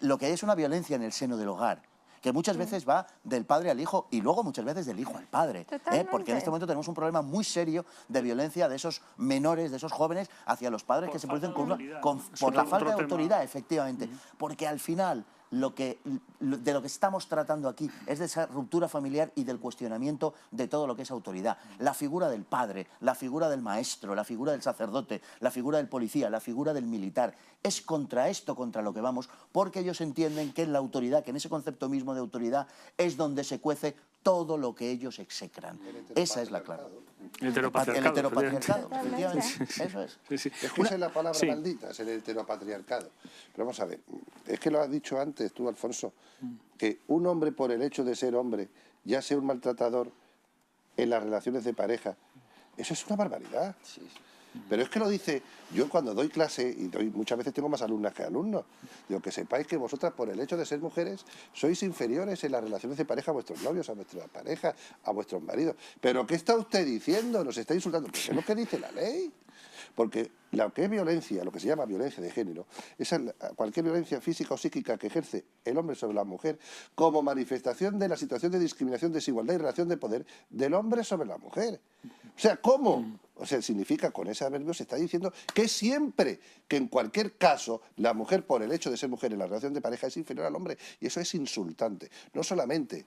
lo que hay es una violencia en el seno del hogar, que muchas veces va del padre al hijo y luego muchas veces del hijo al padre. Porque en este momento tenemos un problema muy serio de violencia de esos menores, de esos jóvenes, hacia los padres que se producen por la falta de autoridad, efectivamente. Porque al final de lo que estamos tratando aquí es de esa ruptura familiar y del cuestionamiento de todo lo que es autoridad. La figura del padre, la figura del maestro, la figura del sacerdote, la figura del policía, la figura del militar. Es contra esto contra lo que vamos, porque ellos entienden que en la autoridad, que en ese concepto mismo de autoridad, es donde se cuece todo lo que ellos execran. Esa es la clave. El heteropatriarcado, efectivamente. Eso es. Es que esa es la palabra maldita, es el heteropatriarcado. Pero vamos a ver, es que lo has dicho antes tú, Alfonso, que un hombre por el hecho de ser hombre, ya sea un maltratador en las relaciones de pareja, eso es una barbaridad. Pero es que lo dice, yo cuando doy clase, y muchas veces tengo más alumnas que alumnos, digo que sepáis que vosotras por el hecho de ser mujeres sois inferiores en las relaciones de pareja a vuestros novios, a vuestras parejas, a vuestros maridos. ¿Pero qué está usted diciendo? ¿Nos está insultando? Pues es lo que dice la ley. Porque lo que es violencia, lo que se llama violencia de género, es cualquier violencia física o psíquica que ejerce el hombre sobre la mujer como manifestación de la situación de discriminación, desigualdad y relación de poder del hombre sobre la mujer. O sea, ¿cómo? O sea, significa, con ese adverbio se está diciendo que siempre, que en cualquier caso, la mujer, por el hecho de ser mujer en la relación de pareja, es inferior al hombre. Y eso es insultante. No solamente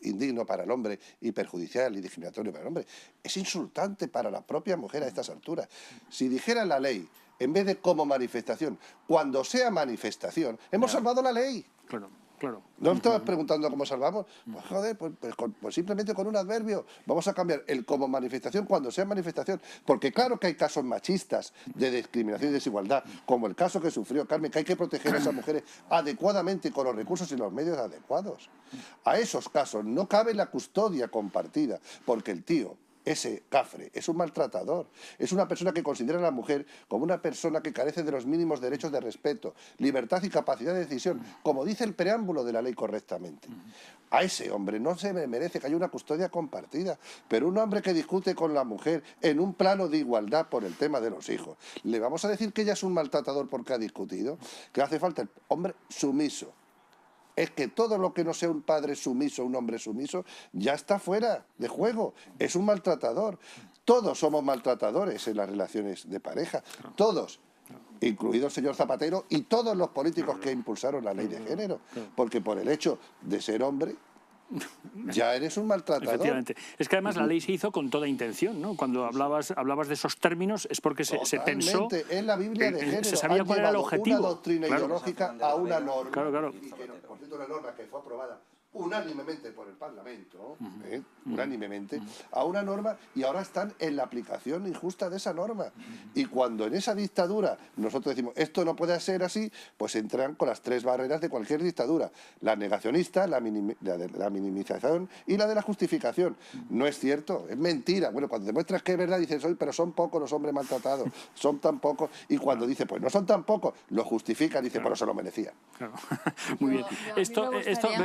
indigno para el hombre y perjudicial y discriminatorio para el hombre, es insultante para la propia mujer a estas alturas. Si dijera la ley, en vez de como manifestación, cuando sea manifestación, hemos salvado la ley. Claro. Claro. ¿No estabas preguntando cómo salvamos? Pues joder, pues simplemente con un adverbio. Vamos a cambiar el como manifestación cuando sea manifestación. Porque claro que hay casos machistas de discriminación y desigualdad, como el caso que sufrió Carmen, que hay que proteger a esas mujeres adecuadamente con los recursos y los medios adecuados. A esos casos no cabe la custodia compartida, porque el tío, ese cafre, es un maltratador, es una persona que considera a la mujer como una persona que carece de los mínimos derechos de respeto, libertad y capacidad de decisión, como dice el preámbulo de la ley correctamente. A ese hombre no se merece que haya una custodia compartida, pero un hombre que discute con la mujer en un plano de igualdad por el tema de los hijos, ¿le vamos a decir que ella es un maltratador porque ha discutido? Que hace falta el hombre sumiso. Es que todo lo que no sea un padre sumiso, un hombre sumiso, ya está fuera de juego. Es un maltratador. Todos somos maltratadores en las relaciones de pareja. Todos. Incluido el señor Zapatero y todos los políticos que impulsaron la ley de género. Porque por el hecho de ser hombre, ya eres un maltratador. Efectivamente. Es que además la ley se hizo con toda intención, ¿no? Cuando hablabas de esos términos es porque se pensó... En la Biblia de género se sabía cuál era el objetivo. Una doctrina ideológica a una norma. Claro. Y que, por cierto, una norma que fue aprobada unánimemente por el Parlamento, unánimemente, a una norma, y ahora están en la aplicación injusta de esa norma. Y cuando en esa dictadura nosotros decimos esto no puede ser así, pues entran con las tres barreras de cualquier dictadura: la negacionista, la minimización y la de la justificación. No es cierto, es mentira. Bueno, cuando demuestras que es verdad dices, oye, pero son pocos los hombres maltratados, son tan pocos, y cuando dice, pues no son tan pocos, lo justifican, dice, pero se lo merecían. Claro. Muy bien. Esto,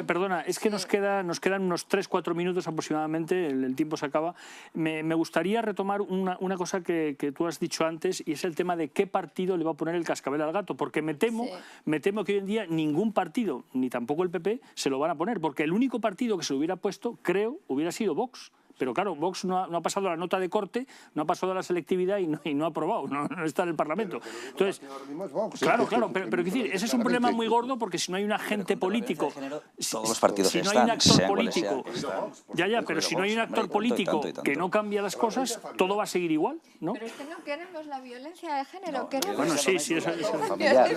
perdona, es que nos quedan unos 3-4 minutos aproximadamente, el tiempo se acaba. Me gustaría retomar una cosa que tú has dicho antes, y es el tema de qué partido le va a poner el cascabel al gato, porque me temo que hoy en día ningún partido, ni tampoco el PP, se lo van a poner, porque el único partido que se lo hubiera puesto, creo, hubiera sido Vox. pero claro, Vox no ha pasado la nota de corte, no ha pasado la selectividad y no ha aprobado, no está en el Parlamento. Entonces, claro, pero decir, ese es un problema muy gordo porque si no hay un agente político, todos los partidos si no hay un actor sean político, pero si no hay un actor político que no cambia las cosas, todo va a seguir igual, ¿no? Pero es que no queremos la violencia de género, queremos... Bueno, sí, eso. Familiar.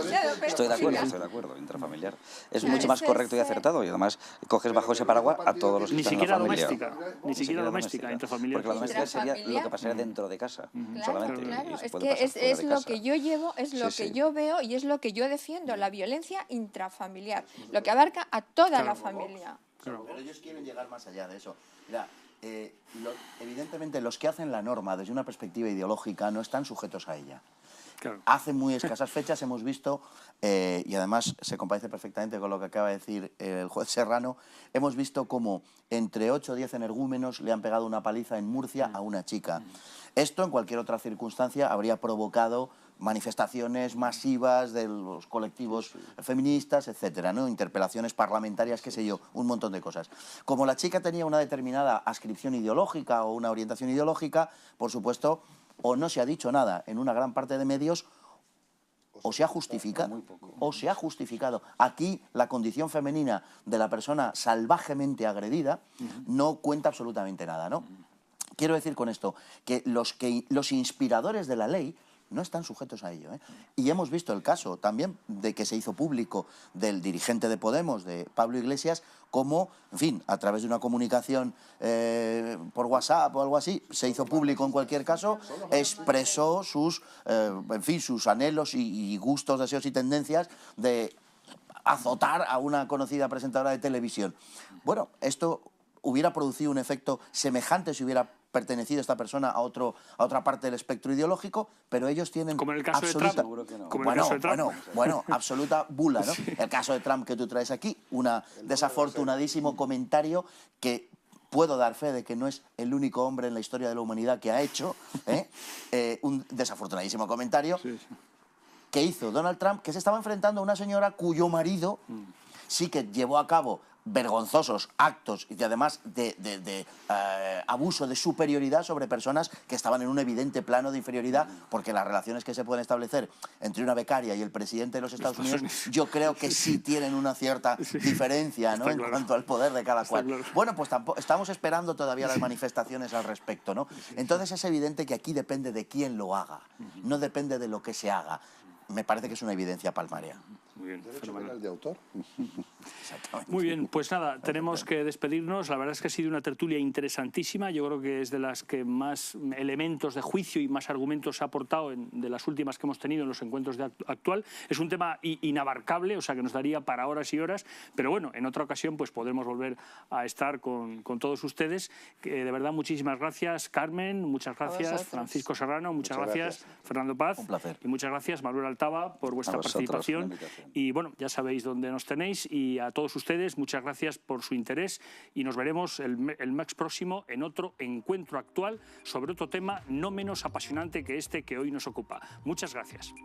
Estoy de acuerdo, intrafamiliar. Es mucho más correcto y acertado, y además coges bajo ese paraguas a todos los que están en la familia. Ni siquiera doméstica, intrafamiliar. Porque la doméstica sería lo que pasaría dentro de casa, solamente. Claro, es que es lo que yo llevo, es lo que yo veo y es lo que yo defiendo, la violencia intrafamiliar, lo que abarca a toda la familia. Pero ellos quieren llegar más allá de eso. Mira, evidentemente los que hacen la norma desde una perspectiva ideológica no están sujetos a ella. Claro. Hace muy escasas fechas hemos visto, y además se compadece perfectamente con lo que acaba de decir el juez Serrano, hemos visto como entre 8 o 10 energúmenos le han pegado una paliza en Murcia a una chica. Esto en cualquier otra circunstancia habría provocado manifestaciones masivas de los colectivos feministas, etcétera, ¿no? Interpelaciones parlamentarias, qué sé yo, un montón de cosas. Como la chica tenía una determinada adscripción ideológica o una orientación ideológica, por supuesto, o no se ha dicho nada en una gran parte de medios, o se ha justificado, o se ha justificado. Aquí la condición femenina de la persona salvajemente agredida no cuenta absolutamente nada, ¿no? Quiero decir con esto que los inspiradores de la ley no están sujetos a ello, ¿eh? Y hemos visto el caso también de que se hizo público del dirigente de Podemos, de Pablo Iglesias, como, en fin, a través de una comunicación por WhatsApp o algo así, se hizo público en cualquier caso, expresó sus, en fin, sus anhelos y gustos, deseos y tendencias de azotar a una conocida presentadora de televisión. Bueno, esto hubiera producido un efecto semejante si hubiera pertenecido esta persona a otra parte del espectro ideológico, pero ellos tienen como en el caso absoluta, de Trump. No. Como en el caso de Trump. Bueno, absoluta bula, ¿no? Sí. El caso de Trump que tú traes aquí, un desafortunadísimo comentario que puedo dar fe de que no es el único hombre en la historia de la humanidad que ha hecho, un desafortunadísimo comentario que hizo Donald Trump, que se estaba enfrentando a una señora cuyo marido sí que llevó a cabo vergonzosos actos y además de abuso de superioridad sobre personas que estaban en un evidente plano de inferioridad, porque las relaciones que se pueden establecer entre una becaria y el presidente de los Estados Unidos yo creo que sí tienen una cierta diferencia, ¿no? En cuanto al poder de cada cual. Claro. Bueno, pues estamos esperando todavía las manifestaciones al respecto, ¿no? Entonces es evidente que aquí depende de quién lo haga, no depende de lo que se haga. Me parece que es una evidencia palmaria. Muy bien, ¿Derecho penal de autor? Exactamente. Muy bien, pues nada, tenemos que despedirnos. La verdad es que ha sido una tertulia interesantísima. Yo creo que es de las que más elementos de juicio y más argumentos ha aportado de las últimas que hemos tenido en los encuentros de actual. Es un tema inabarcable, o sea que nos daría para horas y horas, pero bueno, en otra ocasión pues podremos volver a estar con todos ustedes. De verdad, muchísimas gracias, Carmen, muchas gracias, Francisco Serrano, muchas gracias, Fernando Paz. Un placer. Y muchas gracias, Manuel Altava, por vuestra participación. Y bueno, ya sabéis dónde nos tenéis, y a todos ustedes muchas gracias por su interés, y nos veremos el mes próximo en otro encuentro actual sobre otro tema no menos apasionante que este que hoy nos ocupa. Muchas gracias.